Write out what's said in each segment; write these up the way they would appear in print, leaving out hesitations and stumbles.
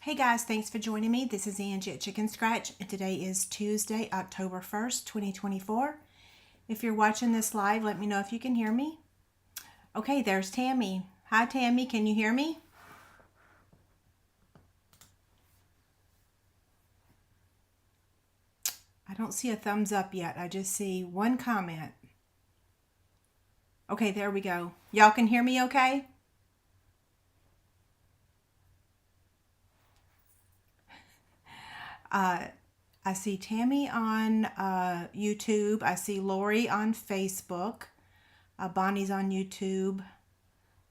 Hey guys, thanks for joining me. This is Angie at ChicnScratch, and today is Tuesday, October 1st, 2024. If you're watching this live, let me know if you can hear me. Okay, there's Tammy. Hi Tammy, can you hear me? I don't see a thumbs up yet. I just see one comment. Okay, there we go. Y'all can hear me okay? I see Tammy on YouTube. I see Lori on Facebook. Bonnie's on YouTube.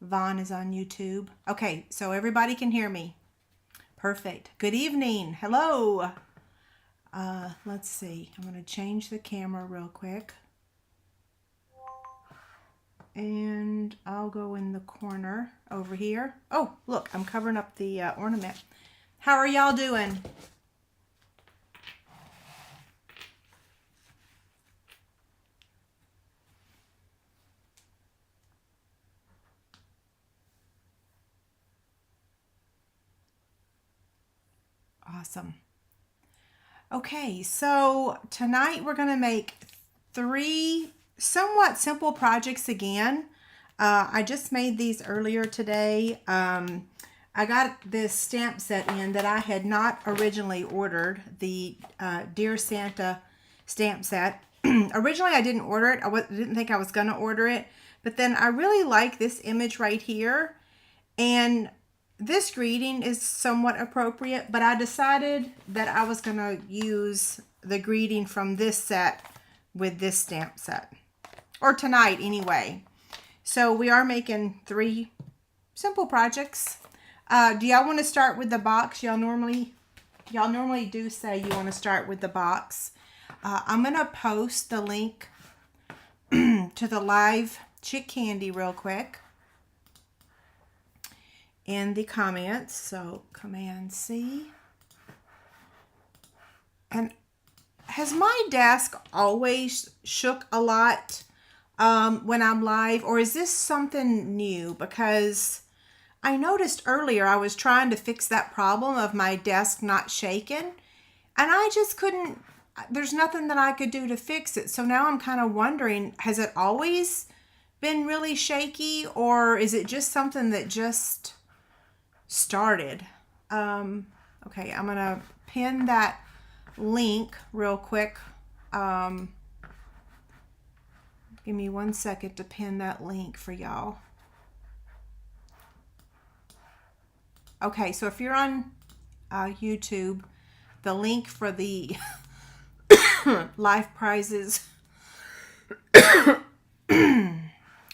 Vaughn is on YouTube. Okay, so everybody can hear me. Perfect. Good evening. Hello. Let's see. I'm going to change the camera real quick. And I'll go in the corner over here. Oh, look, I'm covering up the ornament. How are y'all doing? Awesome. Okay, so tonight we're going to make 3 somewhat simple projects again. I just made these earlier today. I got this stamp set in that I had not originally ordered, the Dear Santa stamp set. Originally I didn't order it. I didn't think I was going to order it, but then I really like this image right here, and this greeting is somewhat appropriate, but I decided that I was going to use the greeting from this set with this stamp set. Or tonight anyway. So we are making 3 simple projects. Do y'all want to start with the box? Y'all normally do say you want to start with the box. I'm going to post the link to the live Chick Candy real quick in the comments. So Command C. And has my desk always shook a lot when I'm live, or is this something new? Because I noticed earlier I was trying to fix that problem of my desk not shaking, and I just couldn't. There's nothing that I could do to fix it. So now I'm kind of wondering, has it always been really shaky, or is it just something that just started? Okay, I'm gonna pin that link real quick. Give me 1 second to pin that link for y'all. Okay, so if you're on YouTube, the link for the live prizes.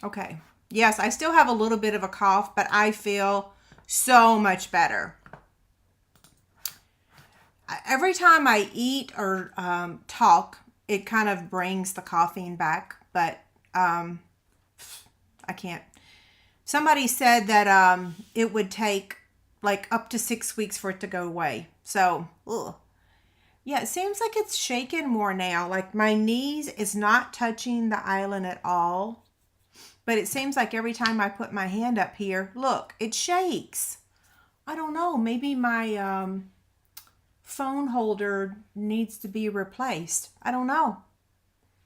Okay, yes, I still have a little bit of a cough, but I feel so much better. Every time I eat or talk, it kind of brings the coughing back, but I can't. Somebody said that it would take like up to 6 weeks for it to go away. So, ugh. Yeah, it seems like it's shaking more now. Like my knees is not touching the island at all. But it seems like every time I put my hand up here, look, it shakes. I don't know. Maybe my phone holder needs to be replaced. I don't know.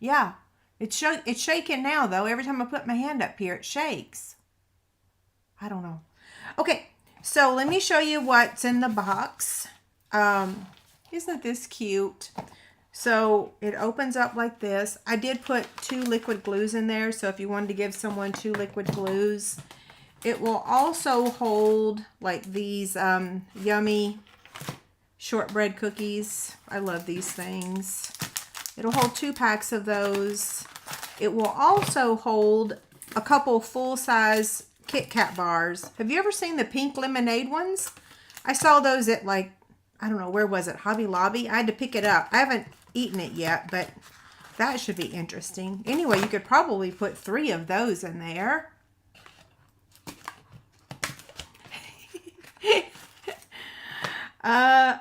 Yeah, it's shaking now, though. Every time I put my hand up here, it shakes. I don't know. Okay, so let me show you what's in the box. Isn't this cute? So it opens up like this. I did put 2 liquid glues in there, so if you wanted to give someone 2 liquid glues. It will also hold like these yummy shortbread cookies. I love these things. It'll hold 2 packs of those. It will also hold a couple full-size Kit Kat bars. Have you ever seen the pink lemonade ones? I saw those at, like, I don't know, where was it? Hobby Lobby? I had to pick it up. I haven't eaten it yet, but that should be interesting. Anyway, you could probably put 3 of those in there.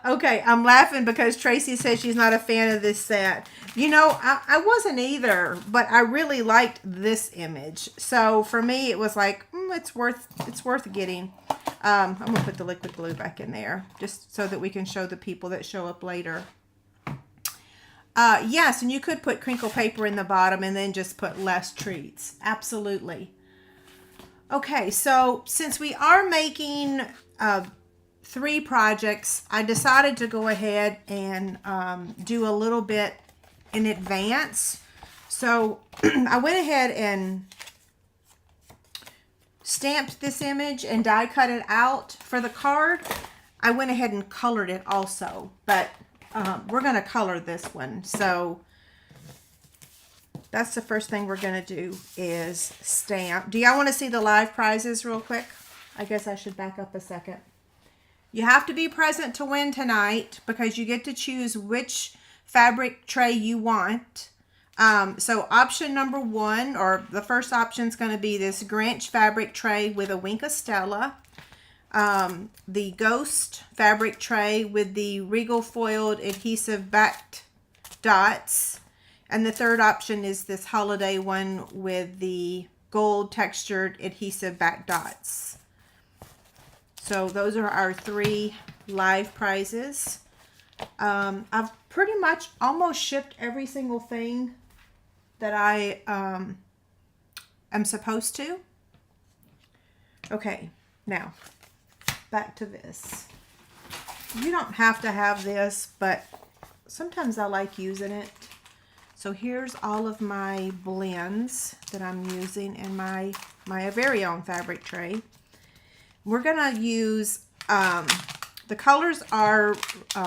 Okay, I'm laughing because Tracy says she's not a fan of this set. You know, I wasn't either, but I really liked this image. So for me, it was like, it's worth getting. I'm going to put the liquid glue back in there just so that we can show the people that show up later. Yes, and you could put crinkle paper in the bottom and then just put less treats. Absolutely. Okay, so since we are making 3 projects, I decided to go ahead and do a little bit in advance. So I went ahead and stamped this image and die cut it out for the card. I went ahead and colored it also, but we're going to color this one. So that's the first thing we're going to do is stamp. Do y'all want to see the live prizes real quick? I guess I should back up a second. You have to be present to win tonight because you get to choose which fabric tray you want. So option number 1, or the first option is going to be this Grinch fabric tray with a wink of Stella. The Ghost fabric tray with the Regal foiled adhesive backed dots. And the third option is this holiday one with the gold textured adhesive back dots. So those are our 3 live prizes. I've pretty much almost shipped every single thing that I am supposed to. Okay, now back to this. You don't have to have this, but sometimes I like using it. So here's all of my blends that I'm using in my very own fabric tray. We're gonna use, the colors are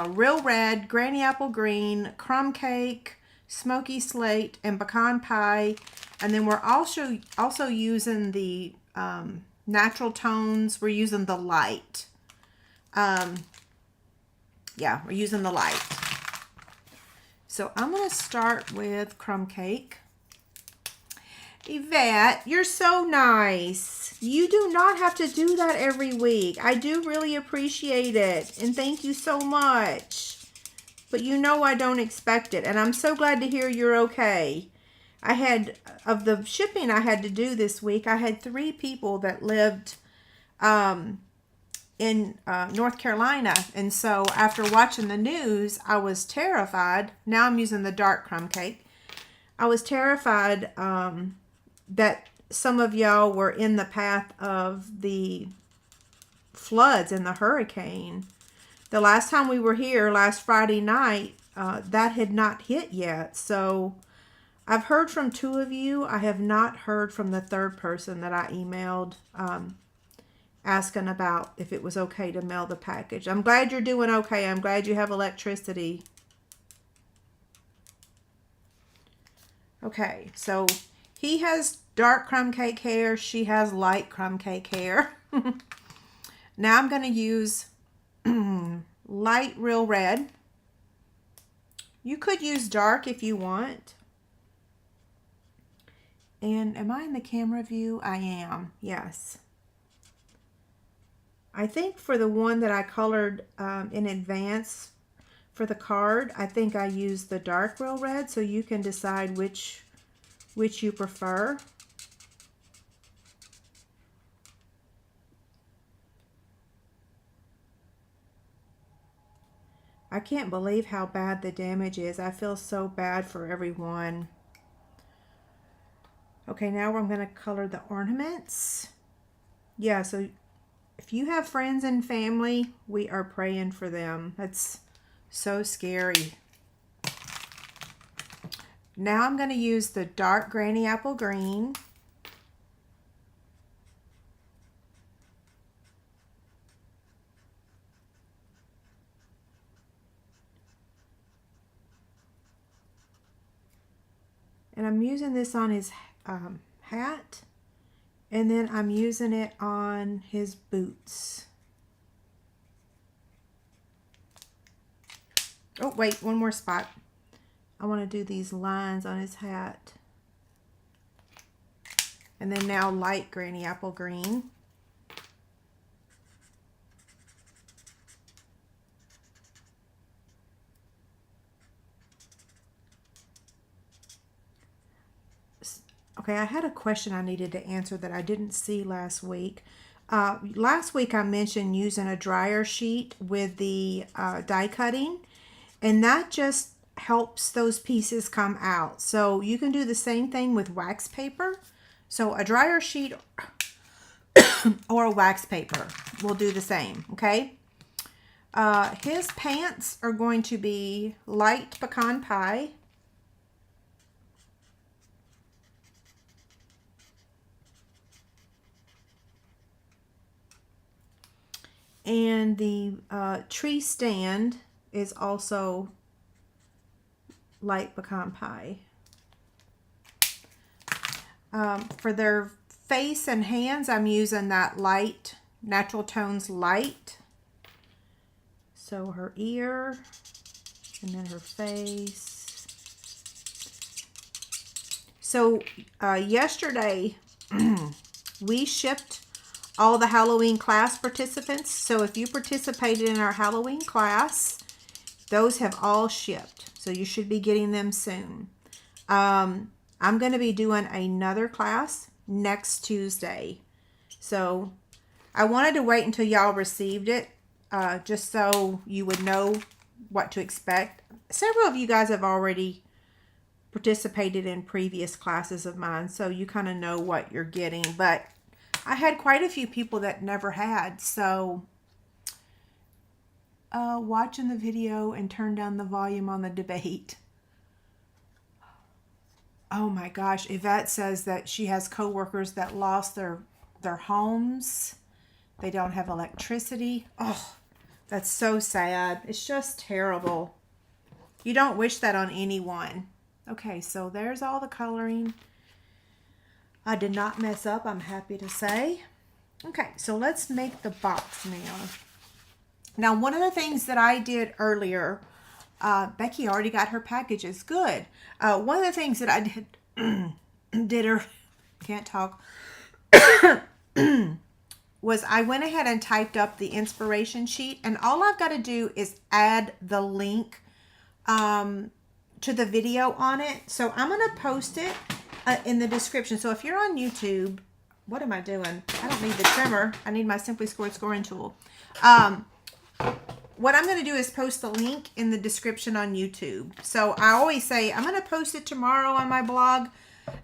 Real Red, Granny Apple Green, Crumb Cake, Smoky Slate, and Pecan Pie. And then we're also using the natural tones. We're using the light. Yeah, we're using the light. So I'm going to start with Crumb Cake. Yvette, you're so nice. You do not have to do that every week. I do really appreciate it. And thank you so much. But you know I don't expect it. And I'm so glad to hear you're okay. I had, of the shipping I had to do this week, I had 3 people that lived in North Carolina. And so after watching the news, I was terrified. Now I'm using the dark Crumb Cake. I was terrified that some of y'all were in the path of the floods and the hurricane. The last time we were here, last Friday night, that had not hit yet. So I've heard from 2 of you. I have not heard from the 3rd person that I emailed asking about if it was okay to mail the package. I'm glad you're doing okay. I'm glad you have electricity. Okay, so he has dark crumb cake hair. She has light crumb cake hair. Now I'm going to use light Real Red. You could use dark if you want. And am I in the camera view? I am. Yes. I think for the one that I colored in advance for the card, I think I used the dark Real Red, so you can decide which you prefer. I can't believe how bad the damage is. I feel so bad for everyone. Okay, now I'm going to color the ornaments. Yeah, so if you have friends and family, we are praying for them. That's so scary. Now I'm going to use the dark Granny Apple Green. And I'm using this on his hat. And then I'm using it on his boots. Oh, wait, one more spot. I want to do these lines on his hat. And then now light Granny Apple Green. Okay, I had a question I needed to answer that I didn't see last week. Last week I mentioned using a dryer sheet with the die cutting, and that just helps those pieces come out. So you can do the same thing with wax paper. So a dryer sheet or a wax paper will do the same, okay? His pants are going to be light pecan pie. And the tree stand is also light pecan pie. For their face and hands, I'm using that light, Natural Tones light. So her ear, and then her face. So yesterday, we shipped all the Halloween class participants. So if you participated in our Halloween class, those have all shipped. So you should be getting them soon. I'm going to be doing another class next Tuesday. So I wanted to wait until y'all received it, just so you would know what to expect. Several of you guys have already participated in previous classes of mine, so you kind of know what you're getting. But I had quite a few people that never had, so watching the video and turn down the volume on the debate. Oh my gosh, Yvette says that she has coworkers that lost their homes. They don't have electricity. Oh, that's so sad. It's just terrible. You don't wish that on anyone. Okay, so there's all the coloring. I did not mess up, I'm happy to say. Okay, so let's make the box now. Now, one of the things that I did earlier, Becky already got her packages. Good. One of the things that I can't talk, was I went ahead and typed up the inspiration sheet, and all I've got to do is add the link to the video on it. So I'm going to post it in the description. So if you're on YouTube, what am I doing? I don't need the trimmer. I need my Simply Scored scoring tool. What I'm going to do is post the link in the description on YouTube. So I always say I'm going to post it tomorrow on my blog.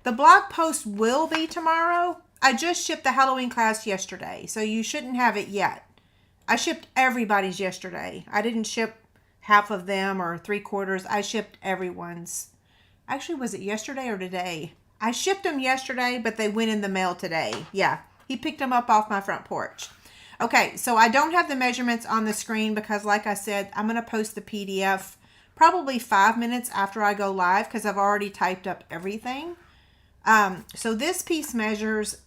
The blog post will be tomorrow. I just shipped the Halloween class yesterday, so you shouldn't have it yet. I shipped everybody's yesterday. I didn't ship half of them or 3/4. I shipped everyone's. Actually, was it yesterday or today? I shipped them yesterday, but they went in the mail today. Yeah, he picked them up off my front porch. Okay, so I don't have the measurements on the screen because, like I said, I'm going to post the PDF probably 5 minutes after I go live because I've already typed up everything. So this piece measures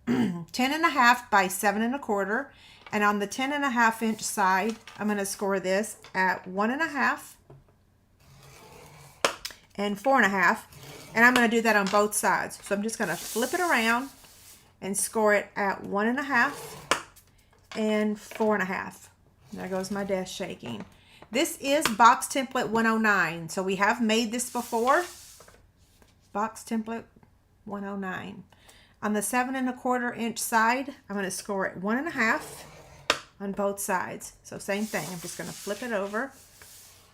10.5 by 7.25, and on the 10.5 inch side, I'm going to score this at 1.5 and 4.5, and I'm going to do that on both sides. So I'm just going to flip it around and score it at 1.5 and 4.5. There goes my desk shaking. This is Box Template 109. So we have made this before. Box Template 109. On the 7.25 inch side, I'm going to score it 1.5 on both sides. So same thing. I'm just going to flip it over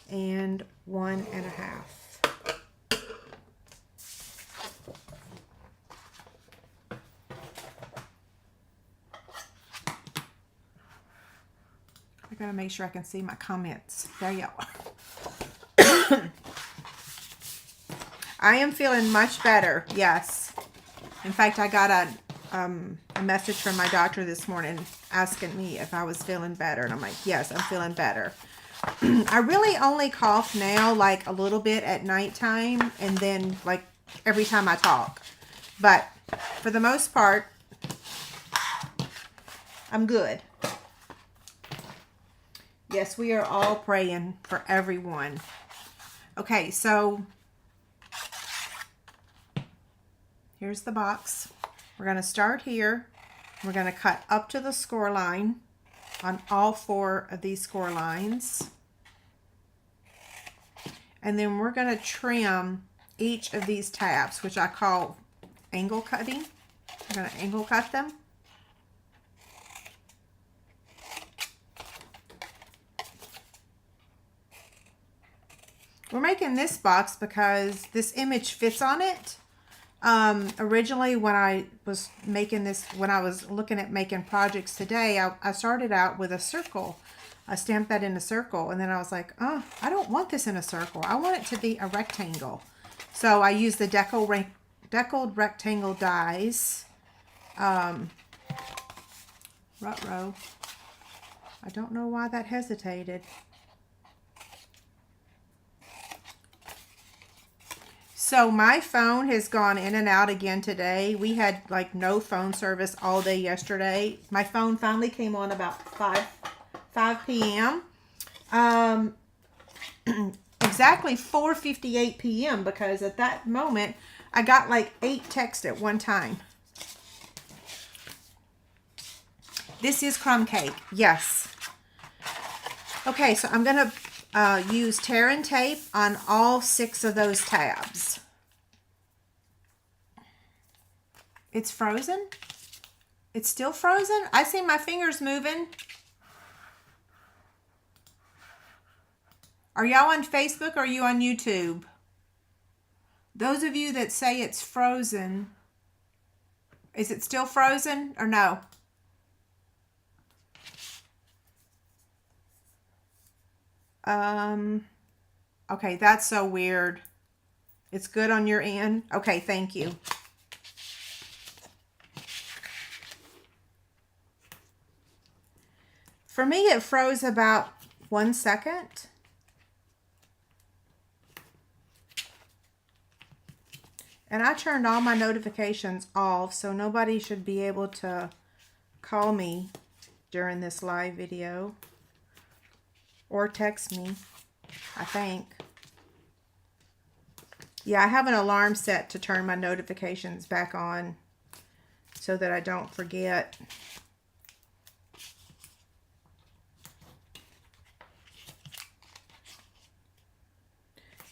and 1.5. I gotta make sure I can see my comments. There you are. I am feeling much better. Yes. In fact, I got a message from my doctor this morning asking me if I was feeling better. And I'm like, yes, I'm feeling better. I really only cough now like a little bit at nighttime and then like every time I talk. But for the most part, I'm good. Yes, we are all praying for everyone. Okay, so here's the box. We're going to start here. We're going to cut up to the score line on all 4 of these score lines. And then we're going to trim each of these tabs, which I call angle cutting. I'm going to angle cut them. We're making this box because this image fits on it. Originally when I was making this, when I was looking at making projects today, I started out with a circle. I stamped that in a circle, and then I was like, oh, I don't want this in a circle. I want it to be a rectangle. So I used the deckled rectangle dies. Ruh-roh. I don't know why that hesitated. So my phone has gone in and out again today. We had like no phone service all day yesterday. My phone finally came on about 5 p.m. Exactly 4:58 p.m. because at that moment I got like 8 texts at one time. This is crumb cake. Yes. Okay, so I'm going to use tear and tape on all 6 of those tabs. It's frozen? It's still frozen? I see my fingers moving. Are y'all on Facebook or are you on YouTube? Those of you that say it's frozen, is it still frozen or no? Okay, that's so weird. It's good on your end? Okay, thank you. For me, it froze about 1 second. And I turned all my notifications off, so nobody should be able to call me during this live video. Or text me, I think. Yeah, I have an alarm set to turn my notifications back on so that I don't forget.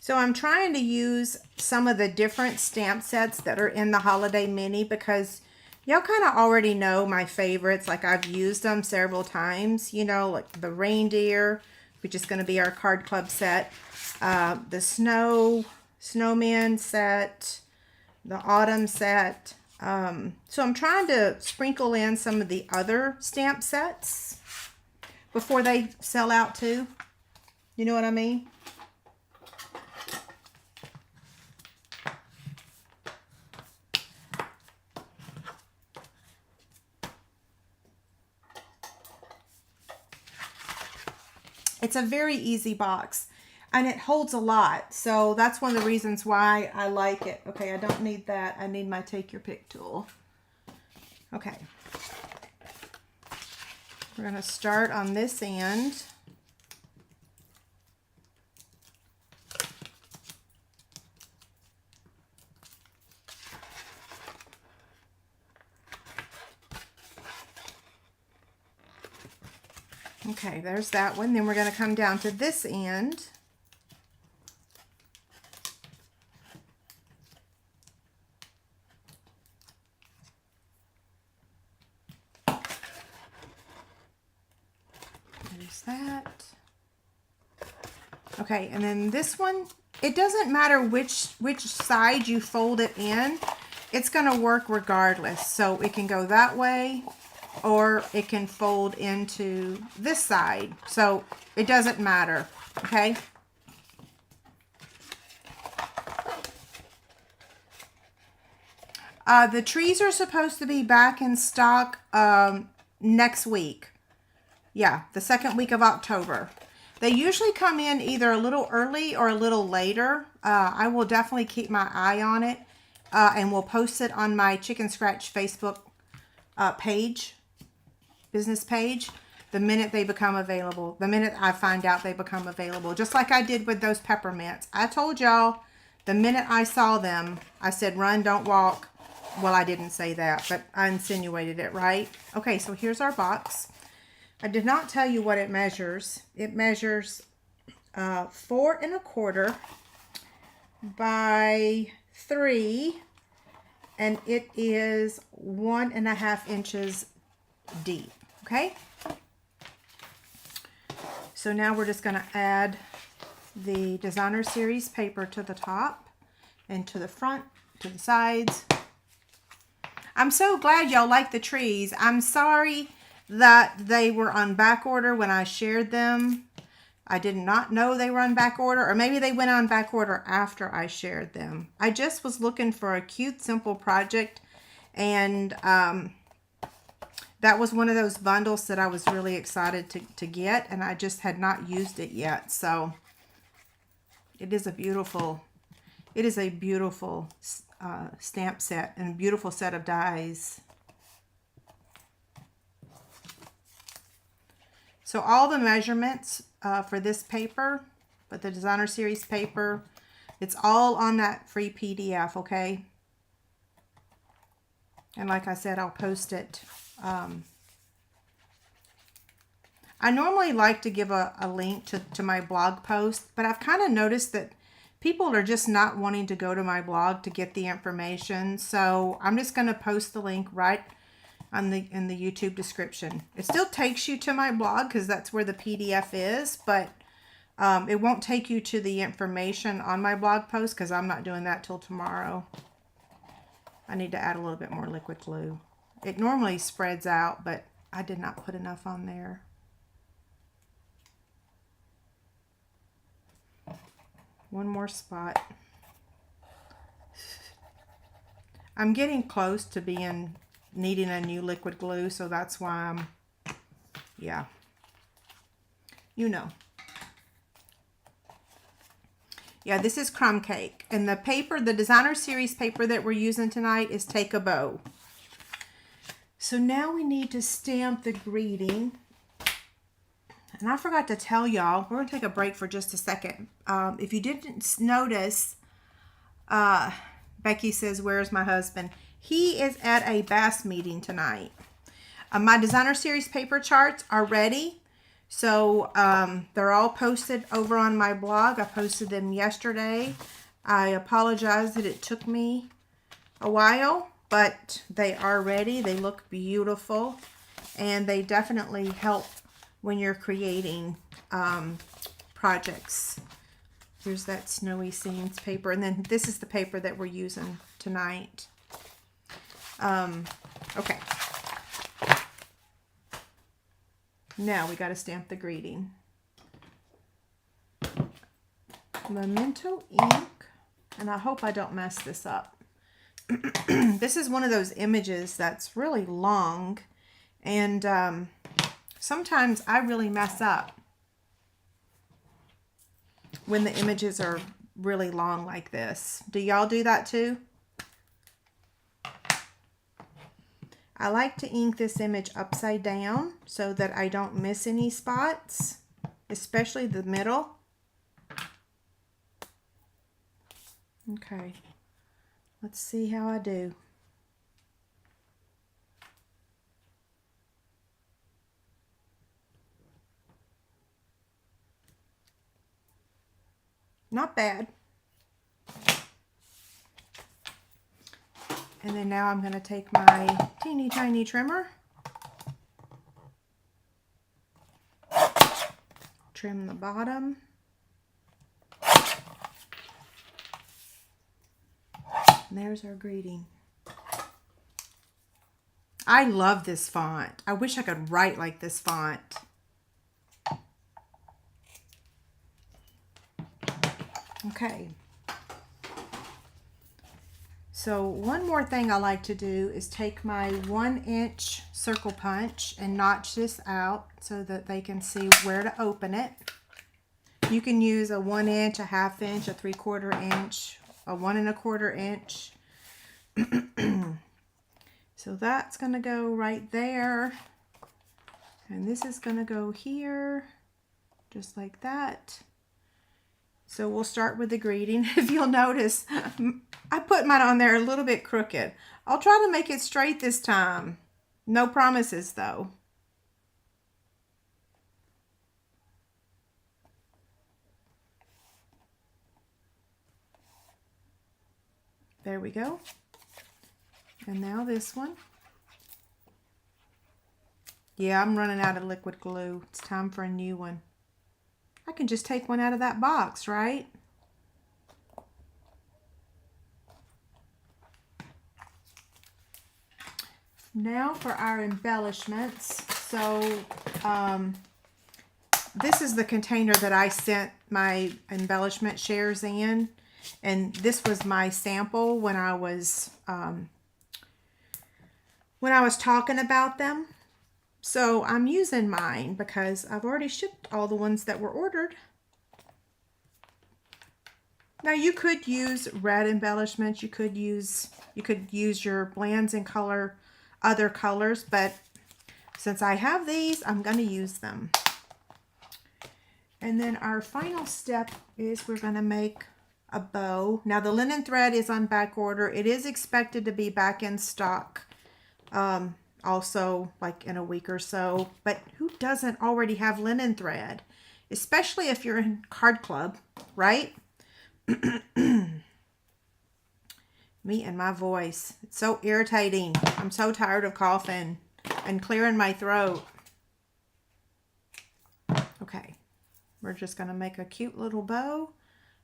So I'm trying to use some of the different stamp sets that are in the Holiday Mini because y'all kind of already know my favorites. Like I've used them several times, you know, like the reindeer, which is going to be our card club set, the snowman set, the autumn set. So I'm trying to sprinkle in some of the other stamp sets before they sell out too. You know what I mean? It's a very easy box and it holds a lot. So that's one of the reasons why I like it. Okay, I don't need that. I need my take your pick tool. Okay. We're going to start on this end. Okay, there's that one. Then we're going to come down to this end. There's that. Okay, and then this one, it doesn't matter which side you fold it in. It's going to work regardless. So it can go that way, or it can fold into this side. So it doesn't matter, okay? The trees are supposed to be back in stock next week. Yeah, the second week of October. They usually come in either a little early or a little later. I will definitely keep my eye on it, and we'll post it on my ChicnScratch Facebook page. Business page, the minute they become available, the minute I find out they become available, just like I did with those peppermints. I told y'all the minute I saw them, I said run, don't walk. Well, I didn't say that, but I insinuated it, right? Okay, so here's our box. I did not tell you what it measures. It measures 4 1/4 by 3, and it is 1.5 inches deep. Okay, so now we're just going to add the Designer Series paper to the top and to the front, to the sides. I'm so glad y'all like the trees. I'm sorry that they were on back order when I shared them. I did not know they were on back order, or maybe they went on back order after I shared them. I just was looking for a cute, simple project, and that was one of those bundles that I was really excited to get, and I just had not used it yet. So it is a beautiful stamp set and a beautiful set of dies. So all the measurements for this paper, for the Designer Series paper, it's all on that free PDF, okay? And like I said, I'll post it. I normally like to give a link to my blog post, but I've kind of noticed that people are just not wanting to go to my blog to get the information. So I'm just going to post the link right in the YouTube description. It still takes you to my blog because that's where the PDF is, but it won't take you to the information on my blog post because I'm not doing that till tomorrow. I need to add a little bit more liquid glue. It normally spreads out, but I did not put enough on there. One more spot. I'm getting close to needing a new liquid glue, so that's why I'm, yeah, you know. Yeah, this is crumb cake, and the paper, the Designer Series paper that we're using tonight is Take a Bow. So now we need to stamp the greeting. And I forgot to tell y'all, we're going to take a break for just a second. If you didn't notice, Becky says, where's my husband? He is at a bass meeting tonight. My Designer Series paper charts are ready. So they're all posted over on my blog. I posted them yesterday. I apologize that it took me a while, but they are ready. They look beautiful, and they definitely help when you're creating projects. Here's that Snowy Scenes paper, and then this is the paper that we're using tonight. Okay. Now we got to stamp the greeting. Memento ink, and I hope I don't mess this up. This is one of those images that's really long, and sometimes I really mess up when the images are really long like this. Do y'all do that too? I like to ink this image upside down so that I don't miss any spots, especially the middle. Okay, let's see how I do. Not bad. And then now I'm going to take my teeny tiny trimmer, trim the bottom. And there's our greeting. I love this font. I wish I could write like this font. Okay. So one more thing I like to do is take my 1-inch circle punch and notch this out so that they can see where to open it. You can use a 1 inch, a 1/2 inch, a 3/4 inch, a 1 1/4 inch. So that's going to go right there. And this is going to go here, just like that. So we'll start with the greeting. If you'll notice, I put mine on there a little bit crooked. I'll try to make it straight this time. No promises though. There we go. And now this one. Yeah, I'm running out of liquid glue. It's time for a new one. I can just take one out of that box, right? Now for our embellishments. So this is the container that I sent my embellishment shares in, and this was my sample when I was talking about them. So I'm using mine because I've already shipped all the ones that were ordered. Now you could use red embellishments. You could use your blends in color, other colors, but since I have these, I'm going to use them. And then our final step is we're going to make a bow. Now the linen thread is on back order. It is expected to be back in stock also like in a week or so. But who doesn't already have linen thread? Especially if you're in card club, right? Me and my voice. It's so irritating. I'm so tired of coughing and clearing my throat. Okay. We're just going to make a cute little bow,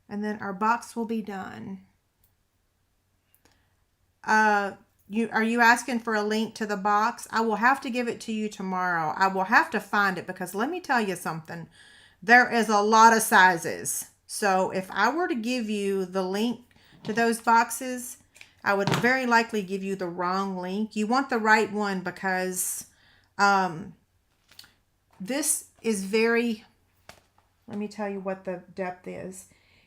and then our box will be done. Are you asking for a link to the box? I will have to give it to you tomorrow. I will have to find it because let me tell you something. There is a lot of sizes. So if I were to give you the link to those boxes, I would very likely give you the wrong link. You want the right one because this is very... Let me tell you what the depth is.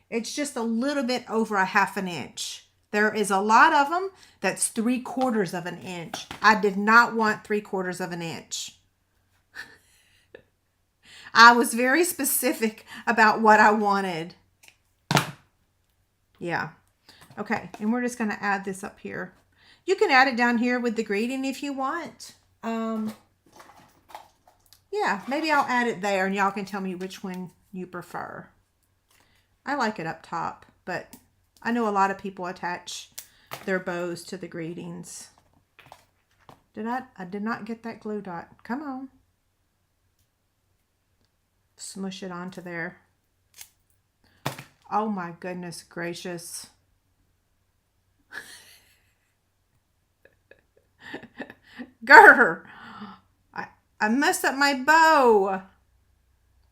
It's just a little bit over a ½ an inch. There is a lot of them that's 3/4 of an inch. I did not want 3/4 of an inch. I was very specific about what I wanted. Yeah. Okay, and we're just going to add this up here. You can add it down here with the greeting if you want. Yeah, maybe I'll add it there and y'all can tell me which one you prefer. I like it up top, but I know a lot of people attach their bows to the greetings. I did not get that glue dot. Come on. Smush it onto there. Oh my goodness gracious. Grr! I messed up my bow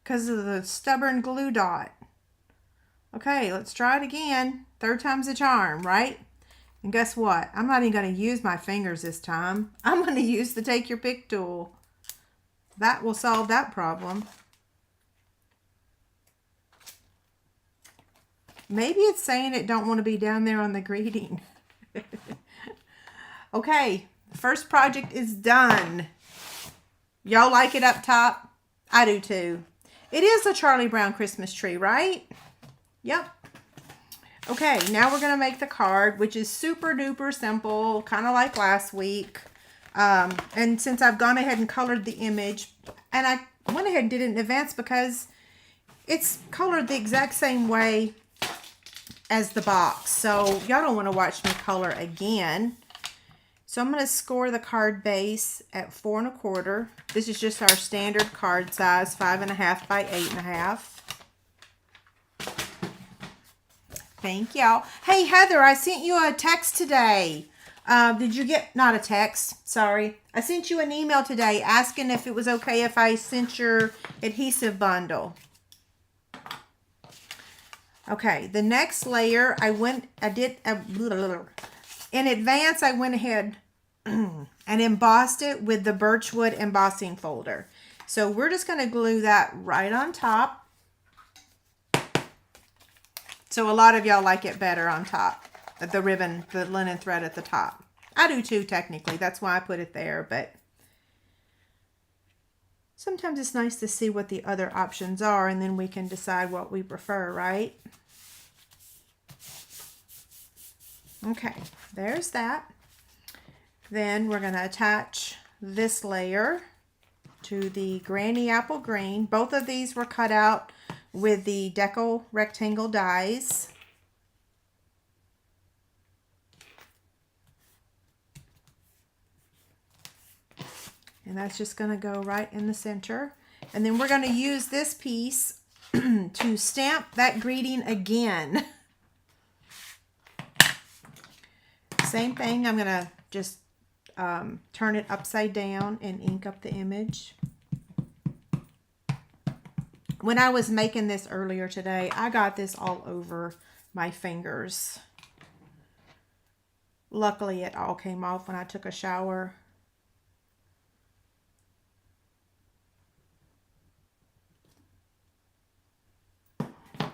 because of the stubborn glue dot. Okay, let's try it again. 3rd time's a charm, right? And guess what? I'm not even going to use my fingers this time. I'm going to use the Take Your Pick tool. That will solve that problem. Maybe it's saying it don't want to be down there on the greeting. Okay, the first project is done. Y'all like it up top? I do too. It is a Charlie Brown Christmas tree, right? Yep. Okay, now we're going to make the card, which is super duper simple, kind of like last week. And since I've gone ahead and colored the image, and I went ahead and did it in advance because it's colored the exact same way as the box. So y'all don't want to watch me color again. So I'm going to score the card base at 4 1/4. This is just our standard card size, 5.5 by 8.5. Thank y'all. Hey Heather, I sent you a text today. Did you get, not a text, sorry. I sent you an email today asking if it was okay if I sent your adhesive bundle. Okay, the next layer, in advance, I went ahead and embossed it with the Birchwood embossing folder. So we're just going to glue that right on top. So a lot of y'all like it better on top, the ribbon, the linen thread at the top. I do too, technically. That's why I put it there, but sometimes it's nice to see what the other options are, and then we can decide what we prefer, right? Okay, there's that. Then we're going to attach this layer to the Granny Apple Green. Both of these were cut out with the Deco rectangle dies. And that's just going to go right in the center. And then we're going to use this piece to stamp that greeting again. Same thing, I'm going to just turn it upside down and ink up the image. When I was making this earlier today, I got this all over my fingers. Luckily, it all came off when I took a shower.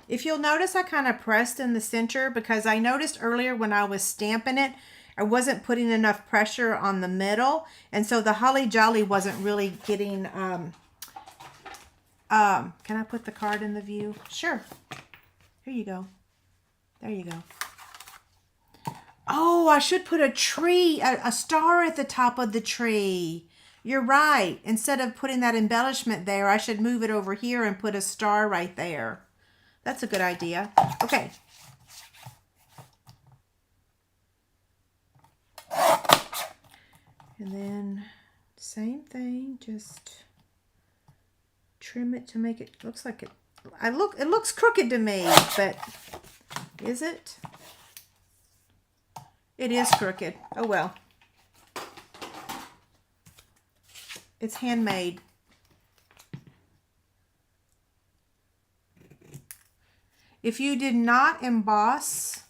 If you'll notice, I kind of pressed in the center because I noticed earlier when I was stamping it, I wasn't putting enough pressure on the middle. And so the Holly Jolly wasn't really getting, can I put the card in the view? Sure. Here you go. There you go. Oh, I should put a tree, a star at the top of the tree. You're right. Instead of putting that embellishment there, I should move it over here and put a star right there. That's a good idea. Okay. And then same thing, just trim it to make it, looks like it, it looks crooked to me, but is it? It is crooked. Oh well. It's handmade. If you did not emboss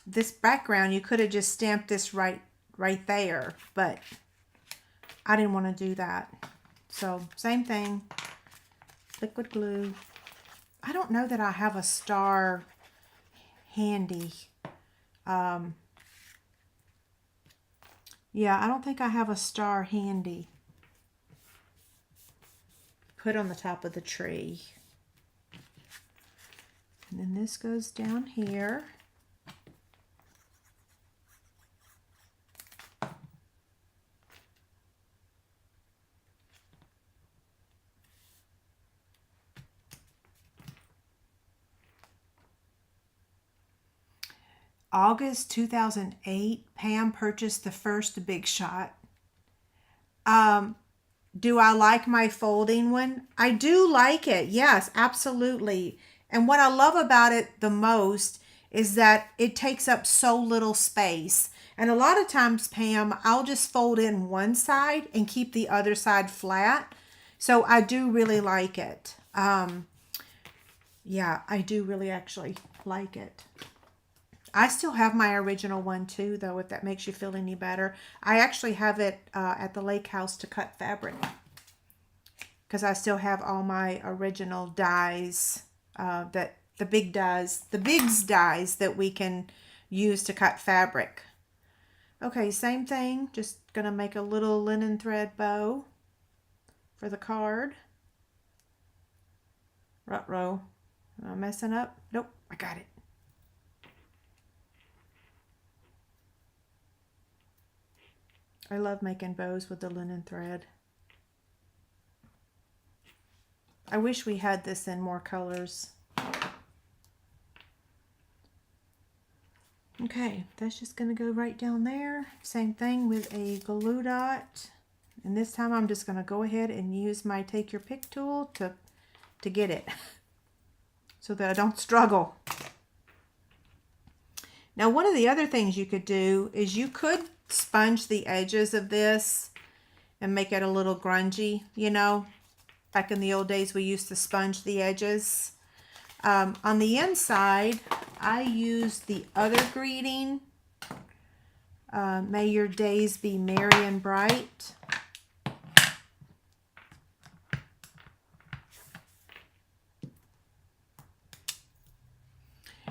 this background, you could have just stamped this right there, but I didn't want to do that. So same thing, liquid glue. I don't know that I have a star handy. Yeah, I don't think I have a star handy. Put on the top of the tree. And then this goes down here. August 2008, Pam purchased the first Big Shot. Do I like my folding one? I do like it. Yes, absolutely. And what I love about it the most is that it takes up so little space. And a lot of times, Pam, I'll just fold in one side and keep the other side flat. So I do really like it. Yeah, I do really actually like it. I still have my original one too, though, if that makes you feel any better. I actually have it at the lake house to cut fabric because I still have all my original dies, the bigs dies that we can use to cut fabric. Okay, same thing. Just gonna make a little linen thread bow for the card. Ruh-roh. Am I messing up? Nope, I got it. I love making bows with the linen thread. I wish we had this in more colors. Okay, that's just going to go right down there. Same thing with a glue dot. And this time I'm just going to go ahead and use my take your pick tool to get it so that I don't struggle. Now, one of the other things you could do is you could sponge the edges of this and make it a little grungy, you know. Back in the old days, we used to sponge the edges. On the inside, I used the other greeting. May your days be merry and bright.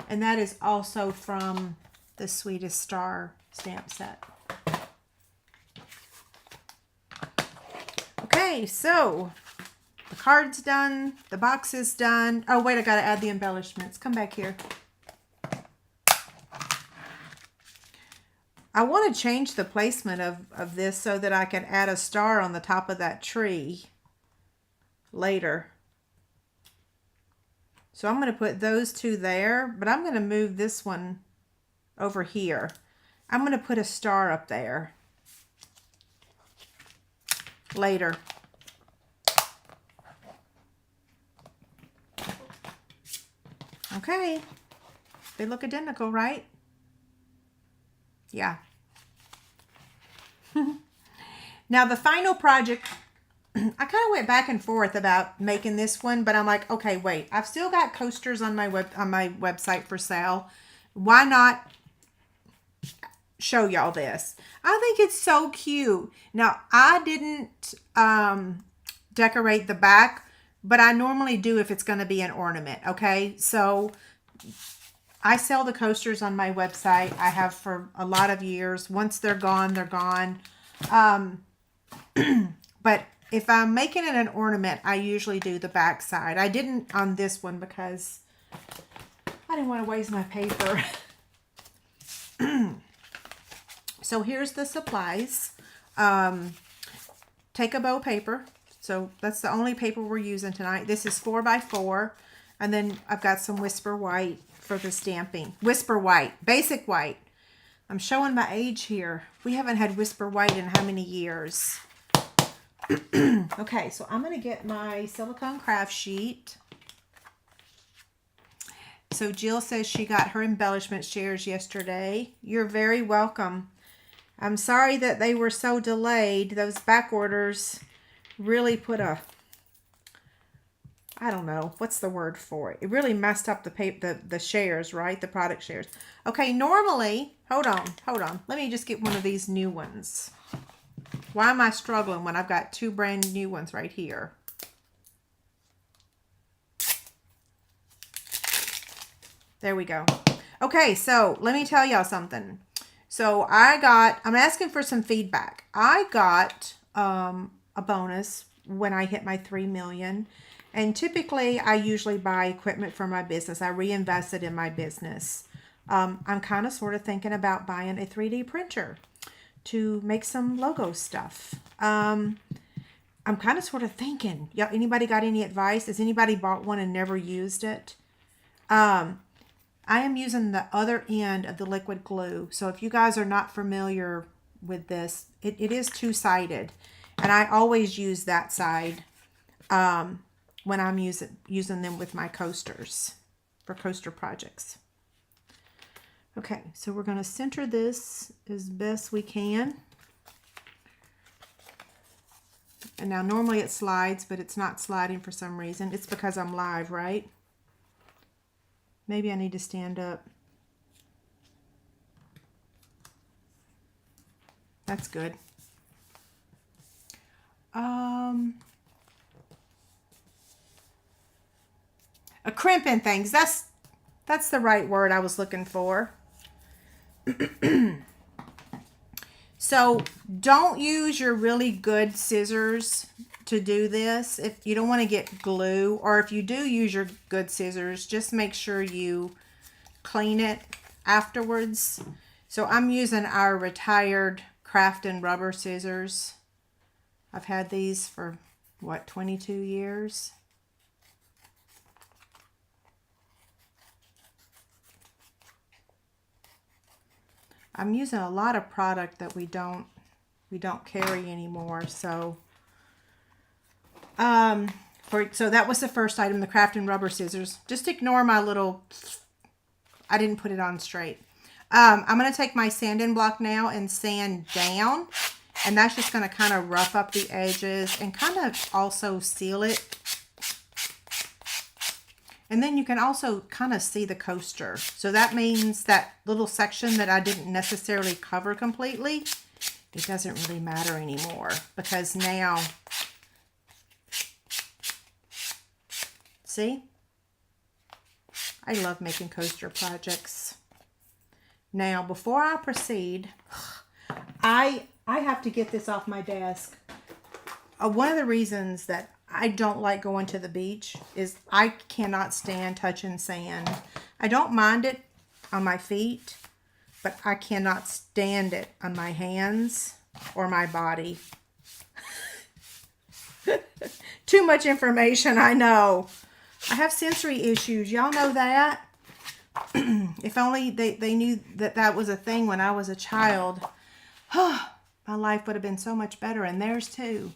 And that is also from the Sweetest Star stamp set. Okay, so the card's done, the box is done. Oh wait, I gotta add the embellishments. Come back here. I want to change the placement of this so that I can add a star on the top of that tree later. So I'm going to put those two there, but I'm going to move this one over here. I'm going to put a star up there. later. Okay. They look identical, right? Yeah. Now the final project, I kind of went back and forth about making this one, but I'm like, okay, wait. I've still got coasters on my website for sale. Why not show y'all this? I think it's so cute. Now, I didn't decorate the back, but I normally do if it's going to be an ornament, okay? So I sell the coasters on my website. I have for a lot of years. Once they're gone, they're gone. But if I'm making it an ornament, I usually do the back side. I didn't on this one because I didn't want to waste my paper. So here's the supplies. Take a bow paper. So that's the only paper we're using tonight. This is 4x4. And then I've got some Whisper White for the stamping. Whisper White. Basic white. I'm showing my age here. We haven't had Whisper White in how many years? Okay, so I'm going to get my silicone craft sheet. So Jill says she got her embellishment shares yesterday. You're very welcome. I'm sorry that they were so delayed. Those back orders really put a, I don't know, what's the word for it? It really messed up the shares, right? The product shares. Okay, normally, hold on. Let me just get one of these new ones. Why am I struggling when I've got two brand new ones right here? There we go. Okay, so let me tell y'all something. So I'm asking for some feedback. I got a bonus when I hit my 3 million. And typically I usually buy equipment for my business. I reinvest it in my business. I'm kind of sort of thinking about buying a 3D printer to make some logo stuff. I'm kind of sort of thinking, yeah, anybody got any advice? Has anybody bought one and never used it? I am using the other end of the liquid glue. So if you guys are not familiar with this, it is two-sided. And I always use that side when I'm using them with my coasters for coaster projects. Okay, so we're going to center this as best we can. And now normally it slides, but it's not sliding for some reason. It's because I'm live, right? Maybe I need to stand up. That's good. A crimping things. That's the right word I was looking for. So don't use your really good scissors to do this. If you don't want to get glue, or if you do use your good scissors, just make sure you clean it afterwards. So I'm using our retired craft and rubber scissors. I've had these for what, 22 years? I'm using a lot of product that we don't carry anymore. So so that was the first item, the craft and rubber scissors. Just ignore my little, I didn't put it on straight. I'm going to take my sanding block now and sand down, and that's just going to kind of rough up the edges and kind of also seal it. And then you can also kind of see the coaster. So that means that little section that I didn't necessarily cover completely, it doesn't really matter anymore, because now, see? I love making coaster projects. Now, before I proceed, I have to get this off my desk. One of the reasons that I don't like going to the beach is I cannot stand touching sand. I don't mind it on my feet, but I cannot stand it on my hands or my body. Too much information, I know. I have sensory issues. Y'all know that? If only they knew that was a thing when I was a child. My life would have been so much better, and theirs too.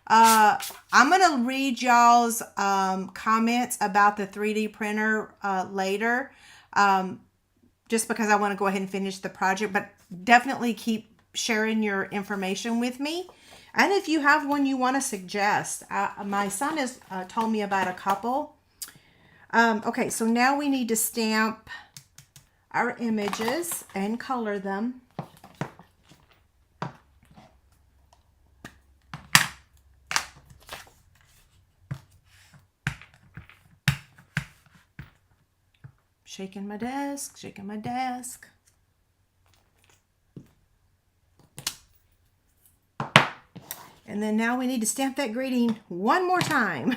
I'm going to read y'all's comments about the 3D printer later, just because I want to go ahead and finish the project, but definitely keep sharing your information with me. And if you have one you want to suggest, my son has told me about a couple. Okay, so now we need to stamp our images and color them. Shaking my desk, shaking my desk. And then now we need to stamp that greeting one more time.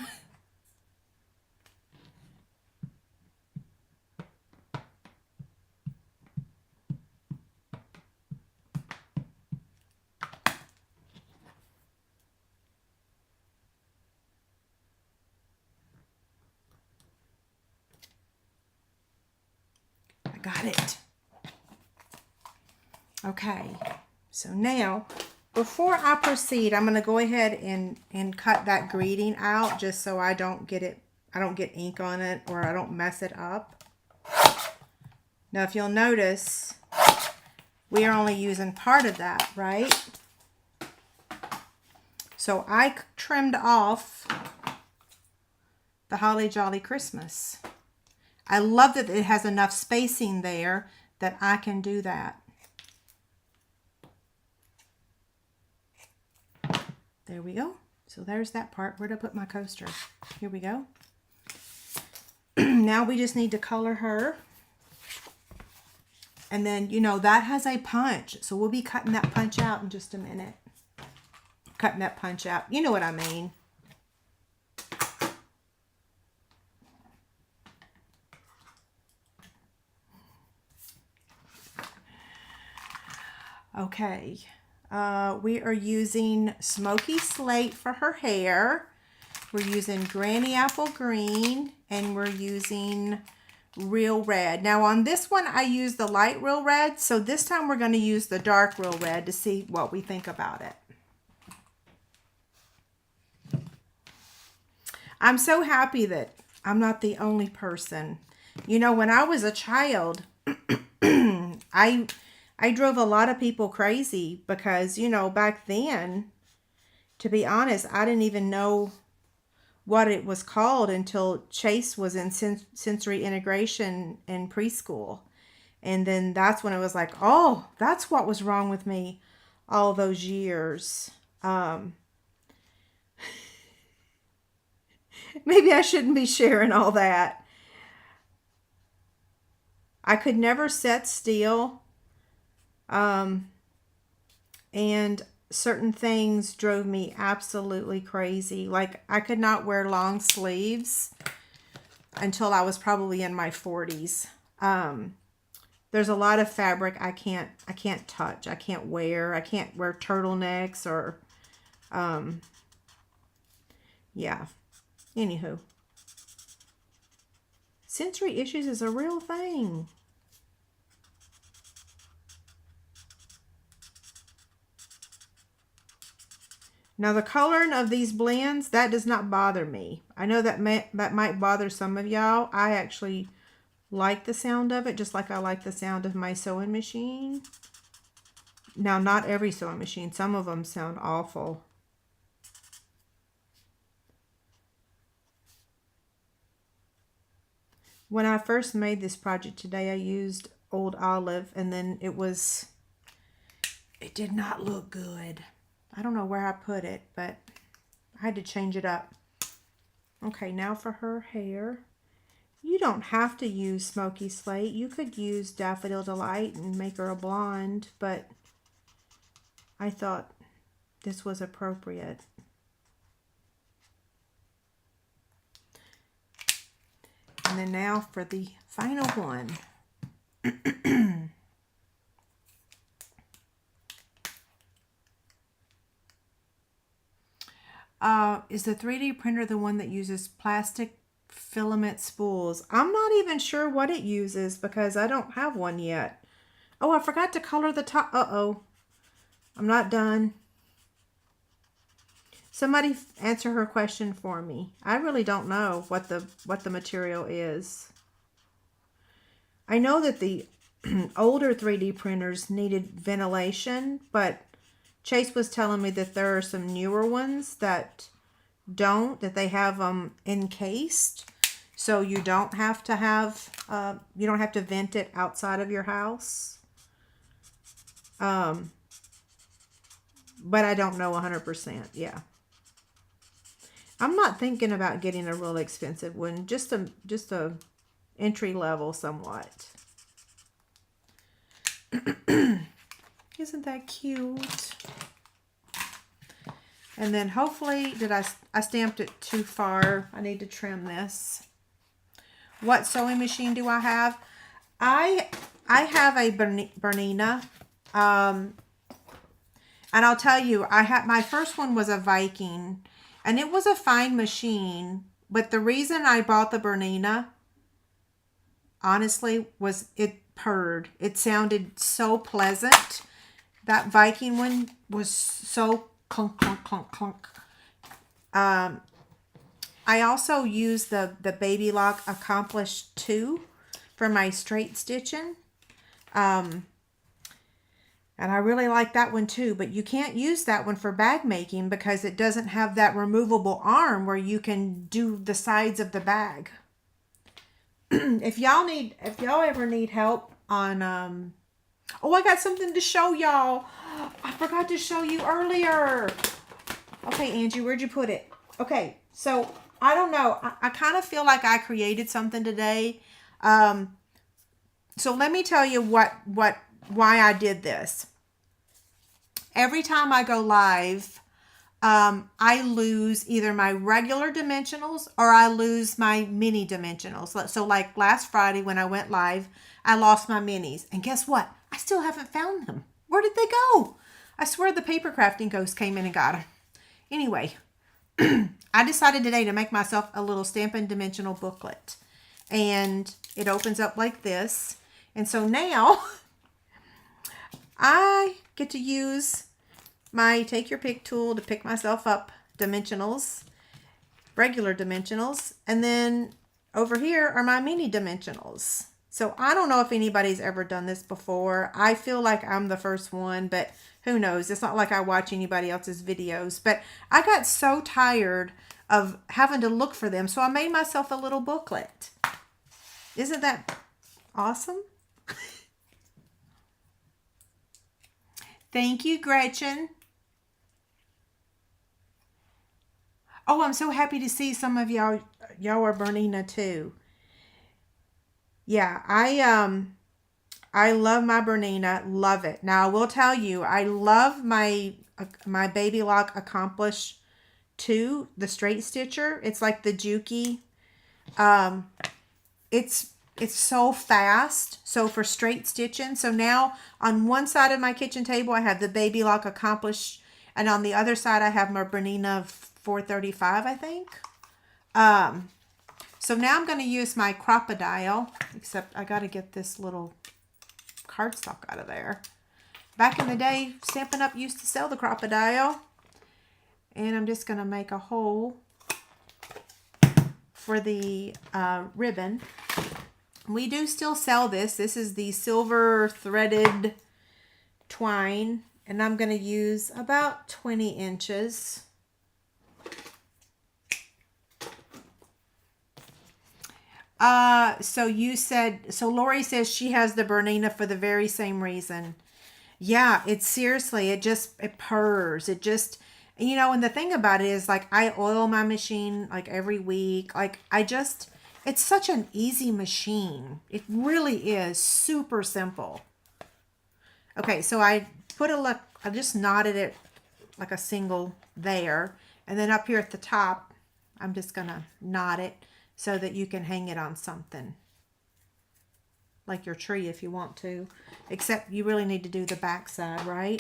I got it. Okay, so now before I proceed, I'm going to go ahead and cut that greeting out just so I don't get ink on it or I don't mess it up. Now, if you'll notice, we are only using part of that, right? So I trimmed off the Holly Jolly Christmas. I love that it has enough spacing there that I can do that. There we go. So there's that part. Where'd I put my coaster? Here we go. Now we just need to color her. And then, you know, that has a punch. So we'll be cutting that punch out in just a minute. Cutting that punch out. You know what I mean. Okay. We are using Smoky Slate for her hair. We're using Granny Apple Green, and we're using Real Red. Now on this one, I used the light Real Red, so this time we're going to use the dark Real Red to see what we think about it. I'm so happy that I'm not the only person. You know, when I was a child, I drove a lot of people crazy because, you know, back then, to be honest, I didn't even know what it was called until Chase was in sensory integration in preschool. And then that's when it was like, oh, that's what was wrong with me all those years. Maybe I shouldn't be sharing all that. I could never sit still. And certain things drove me absolutely crazy. Like I could not wear long sleeves until I was probably in my 40s. There's a lot of fabric I can't touch. I can't wear turtlenecks or, yeah. Anywho. Sensory issues is a real thing. Now the coloring of these blends, that does not bother me. I know that might bother some of y'all. I actually like the sound of it, just like I like the sound of my sewing machine. Now, not every sewing machine. Some of them sound awful. When I first made this project today, I used Old Olive, and then it did not look good. I don't know where I put it, but I had to change it up. Okay, now for her hair. You don't have to use Smoky Slate. You could use Daffodil Delight and make her a blonde, but I thought this was appropriate. And then now for the final one. Is the 3D printer the one that uses plastic filament spools? I'm not even sure what it uses because I don't have one yet. Oh, I forgot to color the top. Uh-oh. I'm not done. Somebody answer her question for me. I really don't know what the material is. I know that the older 3D printers needed ventilation, but Chase was telling me that there are some newer ones that don't, that they have them encased. So you don't have to have, you don't have to vent it outside of your house. But I don't know 100%. Yeah. I'm not thinking about getting a real expensive one. Just a entry level somewhat. Isn't that cute? And then hopefully, I stamped it too far. I need to trim this. What sewing machine do I have? I have a Bernina. And I'll tell you, my first one was a Viking. And it was a fine machine. But the reason I bought the Bernina, honestly, was it purred. It sounded so pleasant. That Viking one was so clunk, clunk, clunk, clunk. I also use the Baby Lock Accomplish 2 for my straight stitching. And I really like that one too, but you can't use that one for bag making because it doesn't have that removable arm where you can do the sides of the bag. If y'all ever need help on, oh, I got something to show y'all. I forgot to show you earlier. Okay, Angie, where'd you put it? Okay, so I don't know. I kind of feel like I created something today. So let me tell you why I did this. Every time I go live, I lose either my regular dimensionals or I lose my mini dimensionals. So like last Friday when I went live, I lost my minis. And guess what? I still haven't found them. Where did they go? I swear the paper crafting ghost came in and got them. Anyway, I decided today to make myself a little Stampin' dimensional booklet. And it opens up like this. And so now I get to use my Take Your Pick tool to pick myself up dimensionals, regular dimensionals, and then over here are my mini dimensionals. So I don't know if anybody's ever done this before. I feel like I'm the first one, but who knows? It's not like I watch anybody else's videos. But I got so tired of having to look for them, so I made myself a little booklet. Isn't that awesome? Thank you, Gretchen. Oh, I'm so happy to see some of y'all are Bernina too. Yeah, I love my Bernina, love it. Now I will tell you, I love my Baby Lock Accomplish 2, the straight stitcher. It's like the Juki. It's so fast. So for straight stitching. So now on one side of my kitchen table, I have the Baby Lock Accomplish, and on the other side, I have my Bernina 435, I think. So now I'm going to use my Crocodile, except I got to get this little cardstock out of there. Back in the day, Stampin' Up! Used to sell the Crocodile. And I'm just going to make a hole for the ribbon. We do still sell this. This is the silver threaded twine. And I'm going to use about 20 inches. So Lori says she has the Bernina for the very same reason. Yeah, it's seriously, it purrs. It just, and the thing about it is, like, I oil my machine like every week. Like, it's such an easy machine. It really is super simple. Okay, so I just knotted it like a single there. And then up here at the top, I'm just going to knot it so that you can hang it on something. Like your tree if you want to. Except you really need to do the back side, right?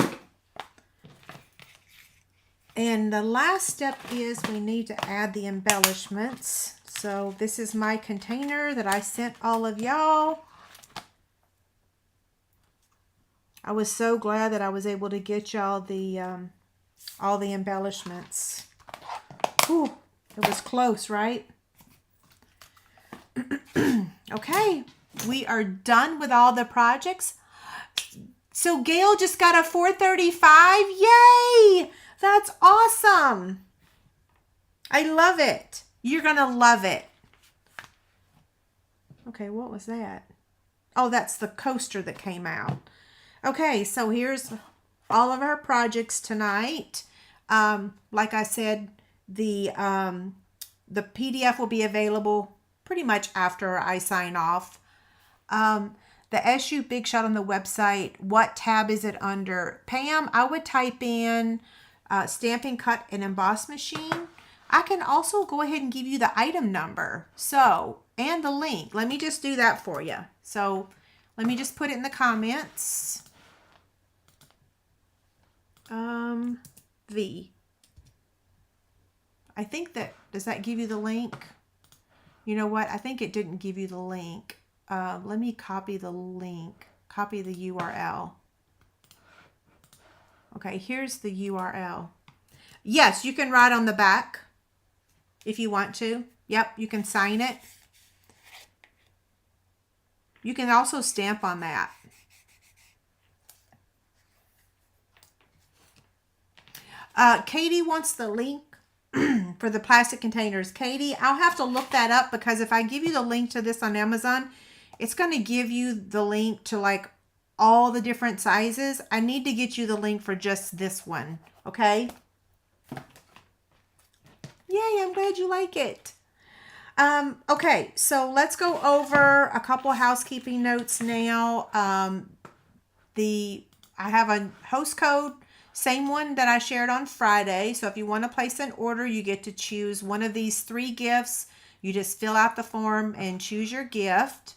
And the last step is we need to add the embellishments. So this is my container that I sent all of y'all. I was so glad that I was able to get y'all the all the embellishments. Whew, it was close, right? Okay, we are done with all the projects. So Gail just got a 435. Yay! That's awesome. I love it. You're going to love it. Okay, what was that? Oh, that's the coaster that came out. Okay, so here's all of our projects tonight. Like I said, the PDF will be available pretty much after I sign off. The SU Big Shot on the website, what tab is it under? Pam, I would type in Stampin' Cut and Emboss Machine. I can also go ahead and give you the item number. So, and the link. Let me just do that for you. So, let me just put it in the comments. V. I think that, does that give you the link? You know what? I think it didn't give you the link. Let me copy the link. Copy the URL. Okay, here's the URL. Yes, you can write on the back if you want to. Yep, you can sign it. You can also stamp on that. Katie wants the link for the plastic containers. Katie, I'll have to look that up because if I give you the link to this on Amazon, it's going to give you the link to like all the different sizes. I need to get you the link for just this one. Okay. Yay, I'm glad you like it. Okay, so let's go over a couple housekeeping notes now. I have a host code, same one that I shared on Friday. So if you want to place an order, you get to choose one of these 3 gifts. You just fill out the form and choose your gift.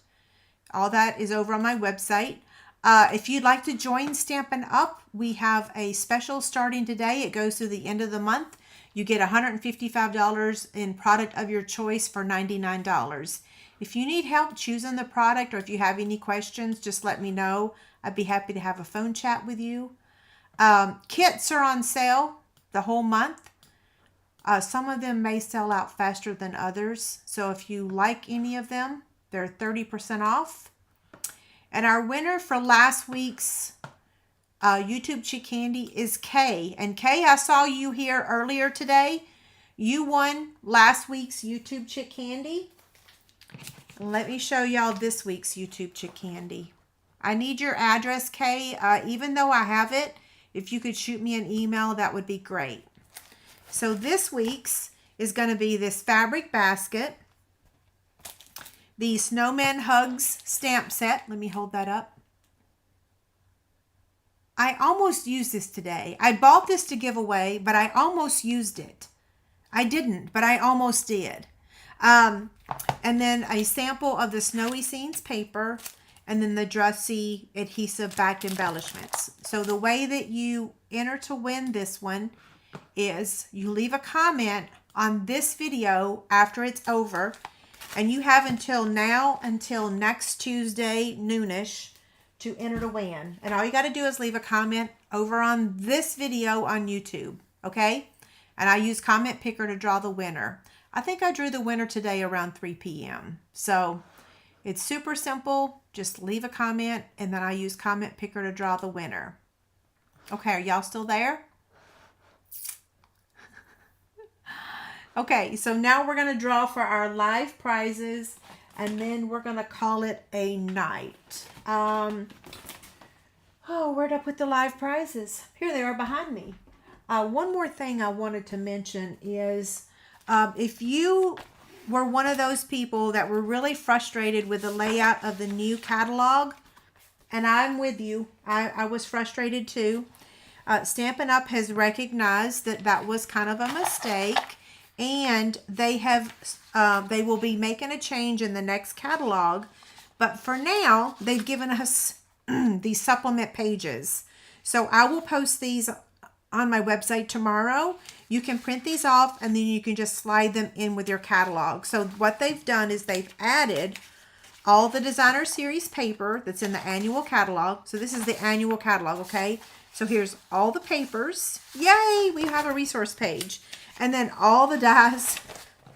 All that is over on my website. If you'd like to join Stampin' Up, we have a special starting today. It goes through the end of the month. You get $155 in product of your choice for $99. If you need help choosing the product or if you have any questions, just let me know. I'd be happy to have a phone chat with you. Kits are on sale the whole month. Some of them may sell out faster than others. So if you like any of them, they're 30% off. And our winner for last week's YouTube Chick Candy is Kay. And Kay, I saw you here earlier today. You won last week's YouTube Chick Candy. Let me show y'all this week's YouTube Chick Candy. I need your address, Kay. Even though I have it, if you could shoot me an email, that would be great. So this week's is going to be this fabric basket, the Snowman Hugs stamp set. Let me hold that up. I almost used this today. I bought this to give away, but I almost used it. I didn't, but I almost did. And then a sample of the Snowy Scenes paper, and then the dressy adhesive backed embellishments. So the way that you enter to win this one is you leave a comment on this video after it's over, and you have until next Tuesday noonish to enter to win. And all you got to do is leave a comment over on this video on YouTube, okay? And I use Comment Picker to draw the winner. I think I drew the winner today around 3 p.m. So it's super simple. Just leave a comment, and then I use Comment Picker to draw the winner. Okay, are y'all still there? Okay, so now we're going to draw for our live prizes, and then we're going to call it a night. Where'd I put the live prizes? Here they are behind me. One more thing I wanted to mention is if you were one of those people that were really frustrated with the layout of the new catalog, and I'm with you, I was frustrated too. Stampin' Up! Has recognized that that was kind of a mistake, and they will be making a change in the next catalog. But for now, they've given us these supplement pages. So I will post these on my website tomorrow. You can print these off, and then you can just slide them in with your catalog. So what they've done is they've added all the designer series paper that's in the annual catalog. So this is the annual catalog, okay? So here's all the papers. Yay, we have a resource page. And then all the dies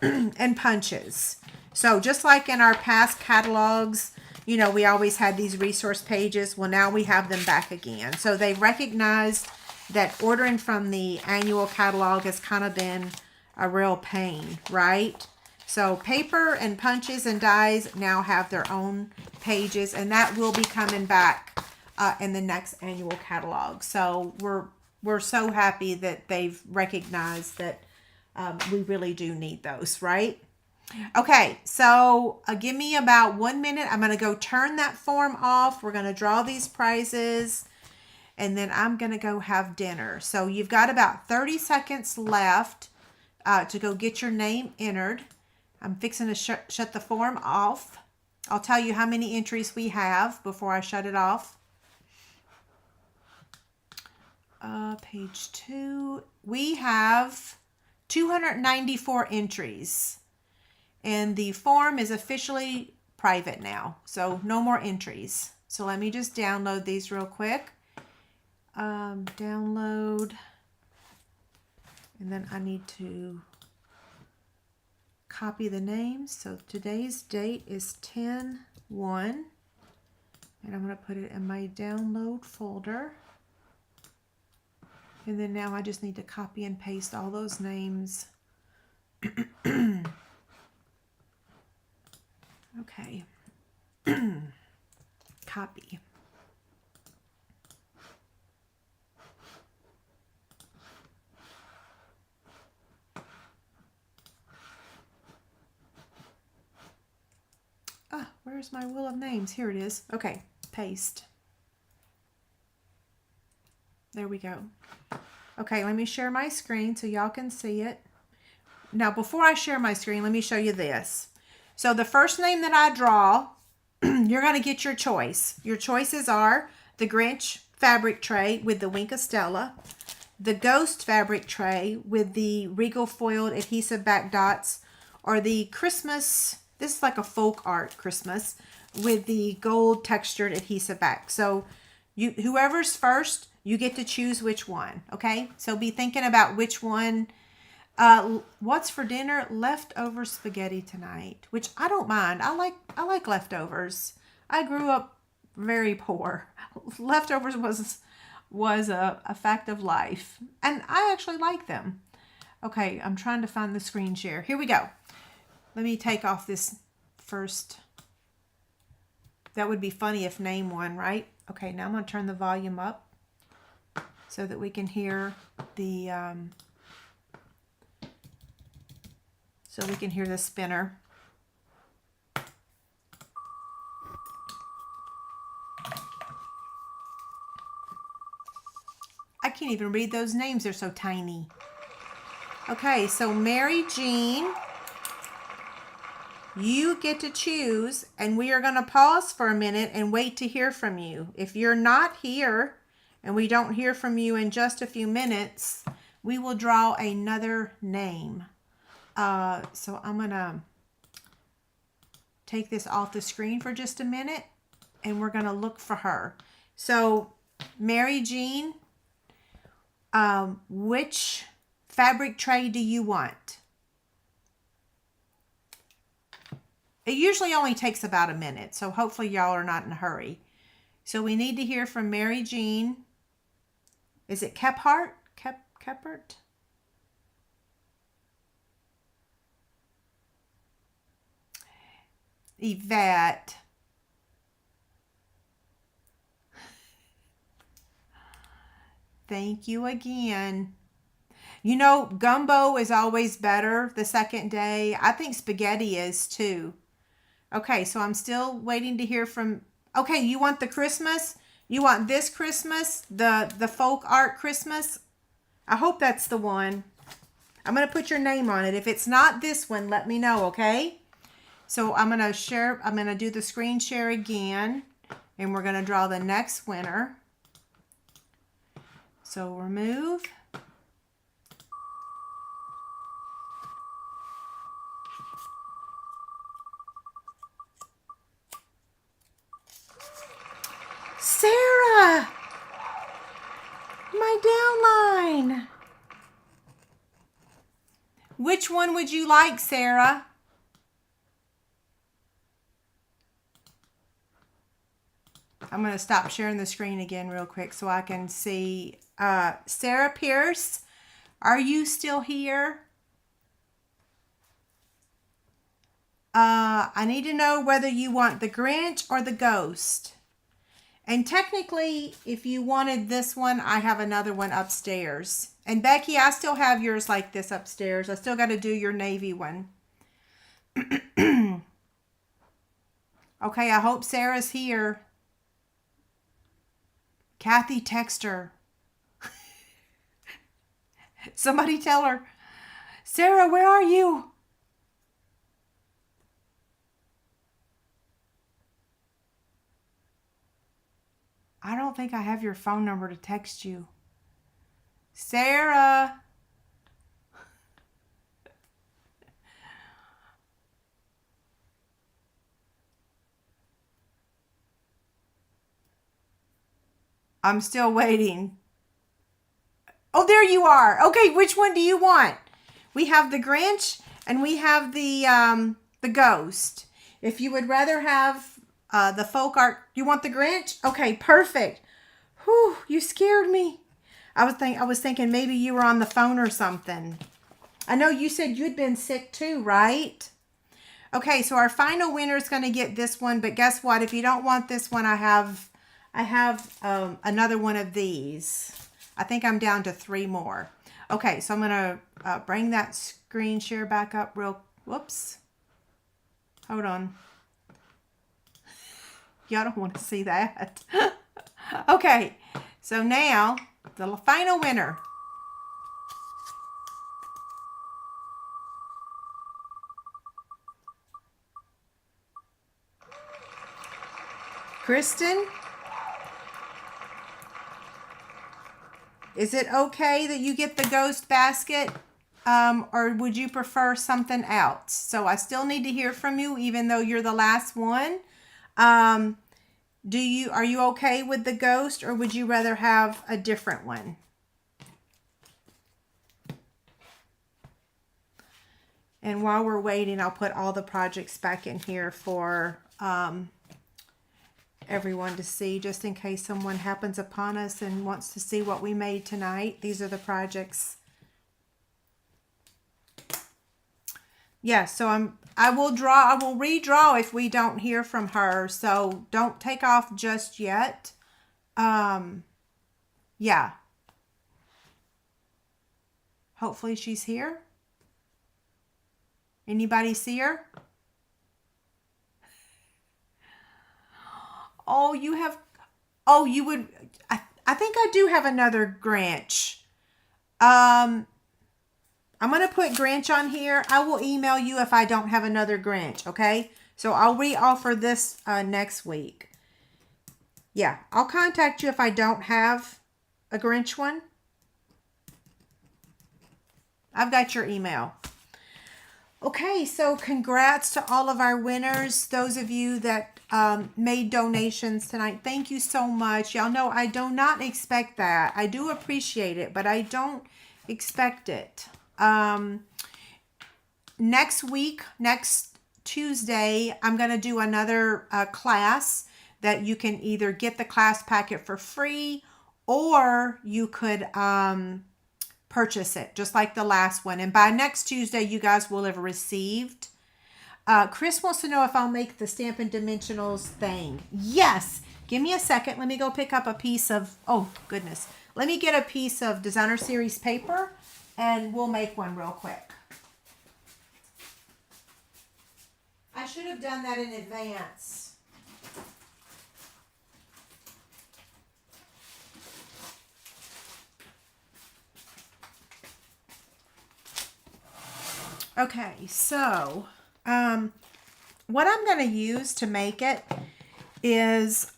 and punches. So just like in our past catalogs, you know, we always had these resource pages. Well, now we have them back again. So they recognized that ordering from the annual catalog has kind of been a real pain, right? So paper and punches and dies now have their own pages, and that will be coming back in the next annual catalog. So we're so happy that they've recognized that we really do need those, right? Okay, so give me about 1 minute. I'm going to go turn that form off. We're going to draw these prizes, and then I'm going to go have dinner. So you've got about 30 seconds left to go get your name entered. I'm fixing to shut the form off. I'll tell you how many entries we have before I shut it off. Page 2. We have 294 entries. And the form is officially private now. So no more entries. So let me just download these real quick. Download. And then I need to copy the names. So today's date is 10/1. And I'm going to put it in my download folder. And then now I just need to copy and paste all those names. Okay. Copy. Where's my wheel of names? Here it is. Okay, paste. There we go. Okay, let me share my screen so y'all can see it. Now, before I share my screen, let me show you this. So the first name that I draw, you're going to get your choice. Your choices are the Grinch fabric tray with the Wink of Stella, the Ghost fabric tray with the Regal foiled adhesive back dots, or the Christmas, this is like a folk art Christmas, with the gold textured adhesive back. So whoever's first, you get to choose which one, okay? So be thinking about which one. What's for dinner? Leftover spaghetti tonight, which I don't mind. I like leftovers. I grew up very poor. Leftovers was a fact of life, and I actually like them. Okay, I'm trying to find the screen share. Here we go. Let me take off this first. That would be funny if name won, right? Okay, now I'm going to turn the volume up so that we can hear the spinner. I can't even read those names. They're so tiny. Okay, so Mary Jean, you get to choose, and we are going to pause for a minute and wait to hear from you. If you're not here and we don't hear from you in just a few minutes, we will draw another name. So I'm going to take this off the screen for just a minute, and we're going to look for her. So Mary Jean, which fabric tray do you want? It usually only takes about a minute, so hopefully y'all are not in a hurry. So we need to hear from Mary Jean. Is it Kephart? Kephart? Yvette. Thank you again. You know, gumbo is always better the second day. I think spaghetti is too. Okay, so I'm still waiting to hear from... Okay, you want the Christmas? You want this Christmas? The folk art Christmas? I hope that's the one. I'm going to put your name on it. If it's not this one, let me know, okay? So I'm going to do the screen share again, and we're going to draw the next winner. So remove. Sarah, my downline. Which one would you like, Sarah? I'm going to stop sharing the screen again real quick so I can see. Sarah Pierce, are you still here? I need to know whether you want the Grinch or the Ghost. And technically, if you wanted this one, I have another one upstairs. And Becky, I still have yours like this upstairs. I still got to do your navy one. Okay, I hope Sarah's here. Kathy, text her. Somebody tell her, Sarah, where are you? I don't think I have your phone number to text you. Sarah. I'm still waiting. Oh, there you are. Okay, which one do you want? We have the Grinch and we have the Ghost. If you would rather have the folk art, you want the Grinch? Okay, perfect. Whew, you scared me. I was thinking maybe you were on the phone or something. I know you said you'd been sick too, right? Okay, so our final winner is going to get this one, but guess what? If you don't want this one, I have another one of these. I think I'm down to 3 more. Okay, so I'm going to bring that screen share back up whoops. Hold on. Y'all don't want to see that. Okay, so now the final winner. Kristen, is it okay that you get the Ghost basket? Or would you prefer something else? So I still need to hear from you, even though you're the last one. Are you okay with the Ghost, or would you rather have a different one? And while we're waiting, I'll put all the projects back in here for everyone to see, just in case someone happens upon us and wants to see what we made tonight. These are the projects. Yeah, so I will redraw if we don't hear from her. So don't take off just yet. Yeah. Hopefully she's here. Anybody see her? Oh, you would, I think I do have another Grinch. I'm going to put Grinch on here. I will email you if I don't have another Grinch, okay? So I'll re-offer this next week. Yeah, I'll contact you if I don't have a Grinch one. I've got your email. Okay, so congrats to all of our winners. Those of you that made donations tonight, thank you so much. Y'all know I do not expect that. I do appreciate it, but I don't expect it. Next week, next Tuesday, I'm going to do another class that you can either get the class packet for free, or you could purchase it just like the last one. And by next Tuesday, you guys will have received. Chris wants to know if I'll make the Stampin' Dimensionals thing. Yes. Give me a second. Let me go pick up a piece of, oh goodness. Let me get a piece of Designer Series paper and we'll make one real quick. I should have done that in advance. Okay, so what I'm going to use to make it is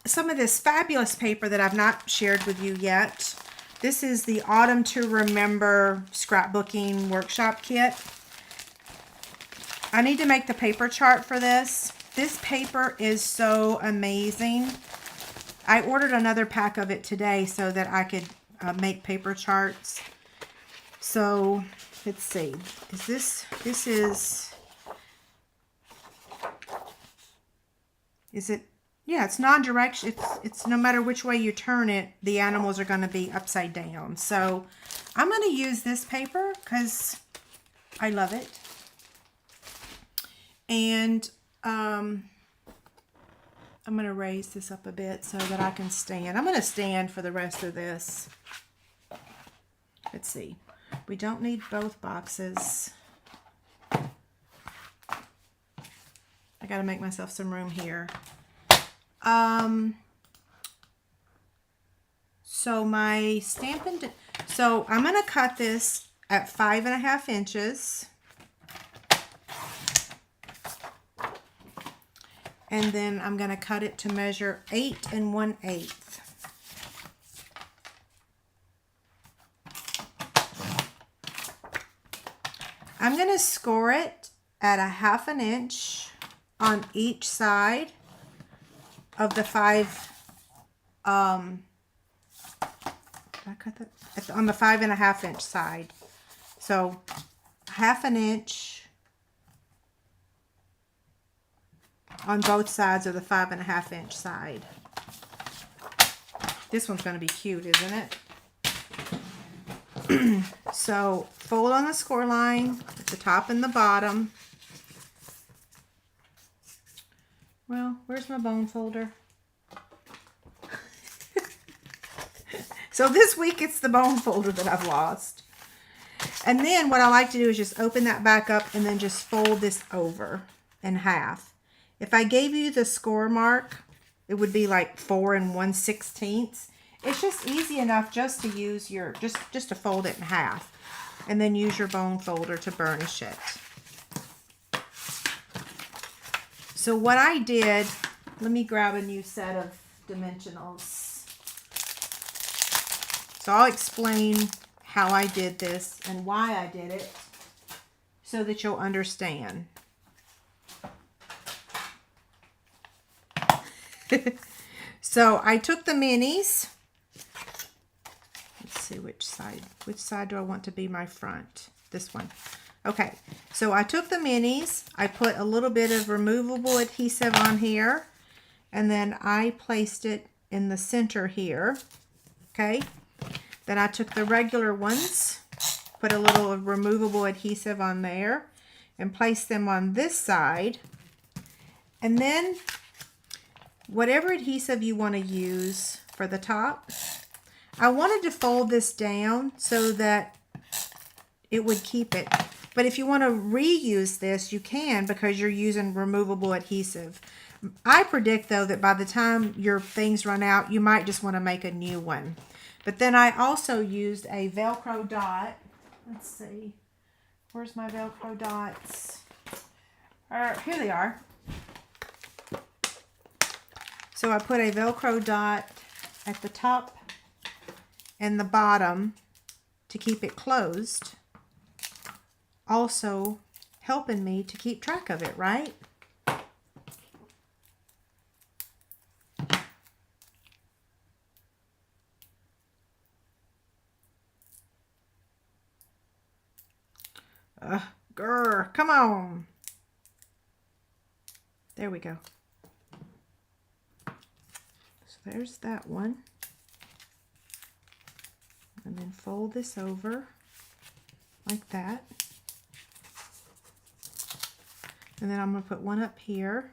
some of this fabulous paper that I've not shared with you yet. This is the Autumn to Remember scrapbooking workshop kit. I need to make the paper chart for this. This paper is so amazing. I ordered another pack of it today so that I could make paper charts. So let's see, is it, yeah, it's non-direction. It's no matter which way you turn it, the animals are going to be upside down. So I'm going to use this paper because I love it. And I'm going to raise this up a bit so that I can stand. I'm going to stand for the rest of this. Let's see. We don't need both boxes. I got to make myself some room here. So my Stampin', so I'm going to cut this at 5.5 inches. And then I'm going to cut it to measure 8 1/8. I'm going to score it at 1/2 inch on each side of the 5, did I cut that? On the 5.5 inch side. So 1/2 inch on both sides of the 5.5 inch side. This one's going to be cute, isn't it? So fold on the score line at the top and the bottom. Well, where's my bone folder? So this week it's the bone folder that I've lost. And then what I like to do is just open that back up and then just fold this over in half. If I gave you the score mark, it would be like 4 1/16. It's just easy enough just to use your, just to fold it in half. And then use your bone folder to burnish it. So what I did, let me grab a new set of dimensionals. So I'll explain how I did this and why I did it so that you'll understand. So I took the minis. Let's see which side do I want to be my front? This one. Okay, so I took the minis, I put a little bit of removable adhesive on here, and then I placed it in the center here. Okay, then I took the regular ones, put a little removable adhesive on there, and placed them on this side. And then whatever adhesive you want to use for the top, I wanted to fold this down so that it would keep it. But if you want to reuse this, you can, because you're using removable adhesive. I predict, though, that by the time your things run out, you might just want to make a new one. But then I also used a Velcro dot. Let's see. Where's my Velcro dots? Here they are. So I put a Velcro dot at the top and the bottom to keep it closed. Also helping me to keep track of it, right? Grr, come on. There we go. So there's that one. And then fold this over like that. And then I'm going to put one up here.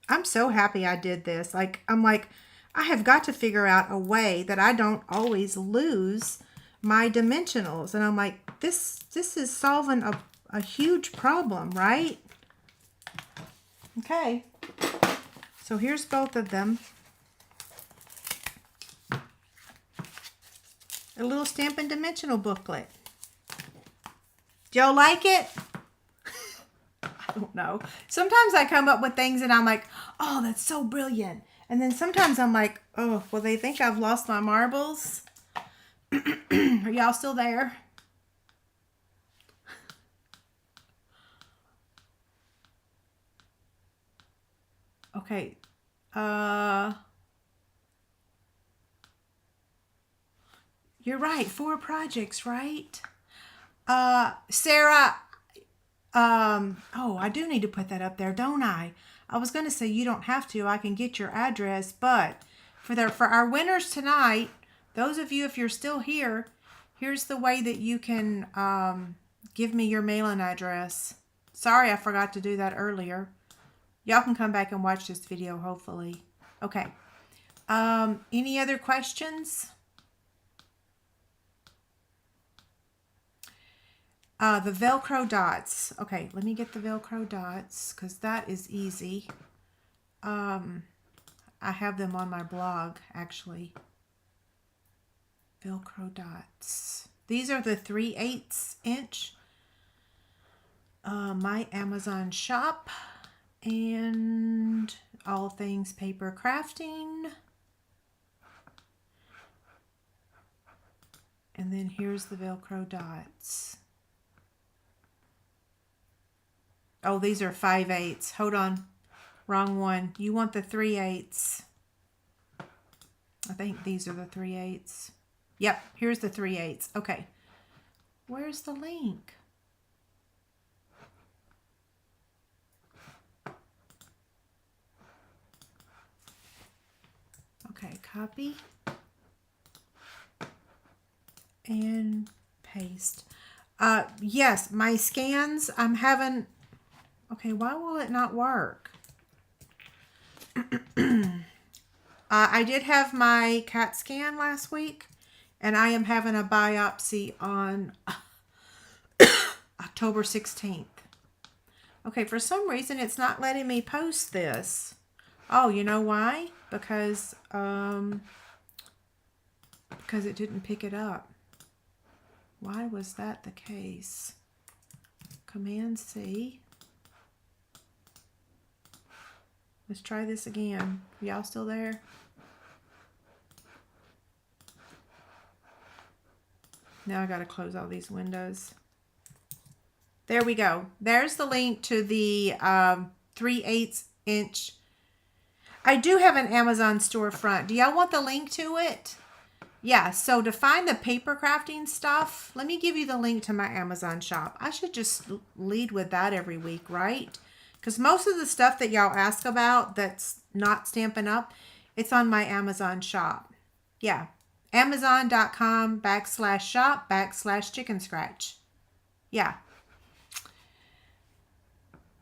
I'm so happy I did this. I'm like, I have got to figure out a way that I don't always lose my dimensionals. And I'm like, this is solving a huge problem, right? Okay. So here's both of them. A little Stampin' dimensional booklet. Do y'all like it? I don't know. Sometimes I come up with things and I'm like, oh, that's so brilliant. And then sometimes I'm like, oh, well, they think I've lost my marbles. Are y'all still there? Okay. You're right. 4 projects, right? Sarah, oh, I do need to put that up there, don't I? I was going to say you don't have to. I can get your address, but for our winners tonight, those of you, if you're still here, here's the way that you can give me your mailing address. Sorry, I forgot to do that earlier. Y'all can come back and watch this video, hopefully. Okay. Any other questions? The Velcro dots. Okay, let me get the Velcro dots because that is easy. I have them on my blog, actually. Velcro dots. These are the 3/8 inch. My Amazon shop. And all things paper crafting. And then here's the Velcro dots. Oh, these are 5/8. Hold on. Wrong one. You want the 3/8. I think these are the 3/8. Yep, here's the 3/8. Okay. Where's the link? Okay, copy and paste. Yes, my scans, I'm having, okay, why will it not work? I did have my CAT scan last week, and I am having a biopsy on October 16th. Okay, for some reason, it's not letting me post this. Oh, you know why? Because it didn't pick it up. Why was that the case? Command C. Let's try this again. Y'all still there? Now I got to close all these windows. There we go. There's the link to the 3/8 inch. I do have an Amazon storefront. Do y'all want the link to it? Yeah, so to find the paper crafting stuff, let me give you the link to my Amazon shop. I should just lead with that every week, right? Because most of the stuff that y'all ask about that's not Stampin' Up, it's on my Amazon shop. Yeah, amazon.com/shop/ChicnScratch. Yeah.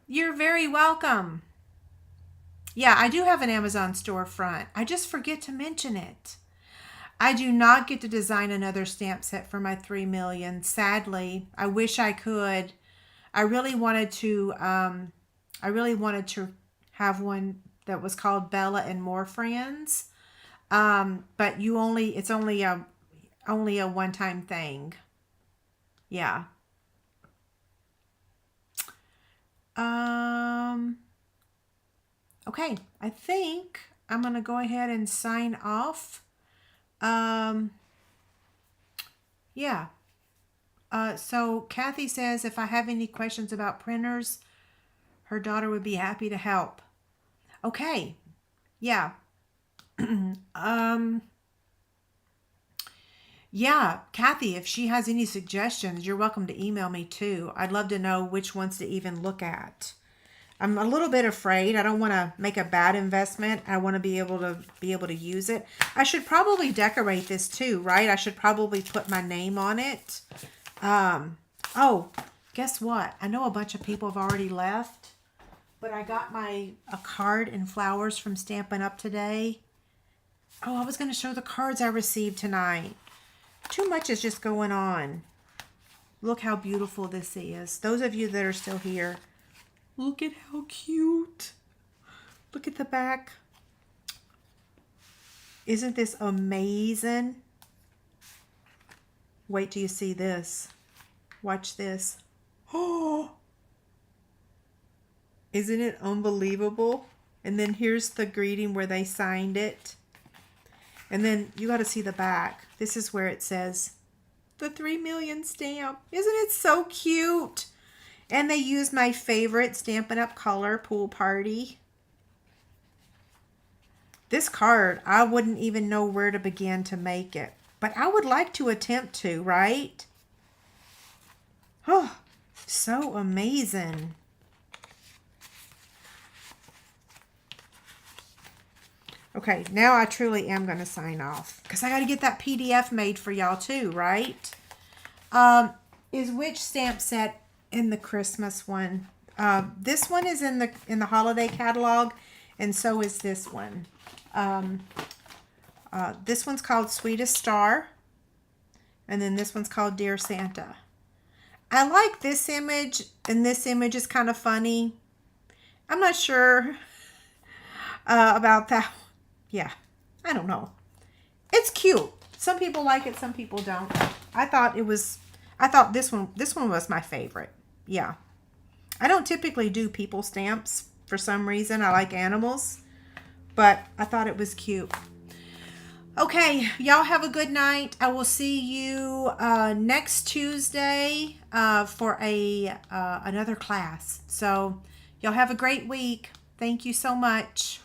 You're very welcome. Yeah, I do have an Amazon storefront. I just forget to mention it. I do not get to design another stamp set for my 3 million. Sadly, I wish I could. I really wanted to have one that was called Bella and More Friends. But it's only a one-time thing. Yeah. Okay, I think I'm going to go ahead and sign off. Yeah. So Kathy says if I have any questions about printers, her daughter would be happy to help. Okay. Yeah. Yeah, Kathy, if she has any suggestions, you're welcome to email me too. I'd love to know which ones to even look at. I'm a little bit afraid. I don't want to make a bad investment. I want to be able to use it. I should probably decorate this too, right? I should probably put my name on it. Oh, guess what? I know a bunch of people have already left, but I got a card and flowers from Stampin' Up today. Oh, I was going to show the cards I received tonight. Too much is just going on. Look how beautiful this is. Those of you that are still here, look at how cute. Look at the back. Isn't this amazing? Wait till you see this. Watch this. Oh, isn't it unbelievable? And then here's the greeting where they signed it. And then you got to see the back. This is where it says the 3 million stamp. Isn't it so cute? And they used my favorite Stampin' Up color, Pool Party. This card, I wouldn't even know where to begin to make it. but I would like to attempt to, right? Oh, so amazing. Okay, now I truly am going to sign off because I got to get that PDF made for y'all too, right? Is which stamp set in the Christmas one? This one is in the holiday catalog, and so is this one. This one's called Sweetest Star, and then this one's called Dear Santa. I like this image, and this image is kind of funny. I'm not sure about that. Yeah, I don't know. It's cute. Some people like it, some people don't. I thought this one was my favorite. Yeah. I don't typically do people stamps for some reason. I like animals, but I thought it was cute. Okay, y'all have a good night. I will see you next Tuesday for another class. So y'all have a great week. Thank you so much.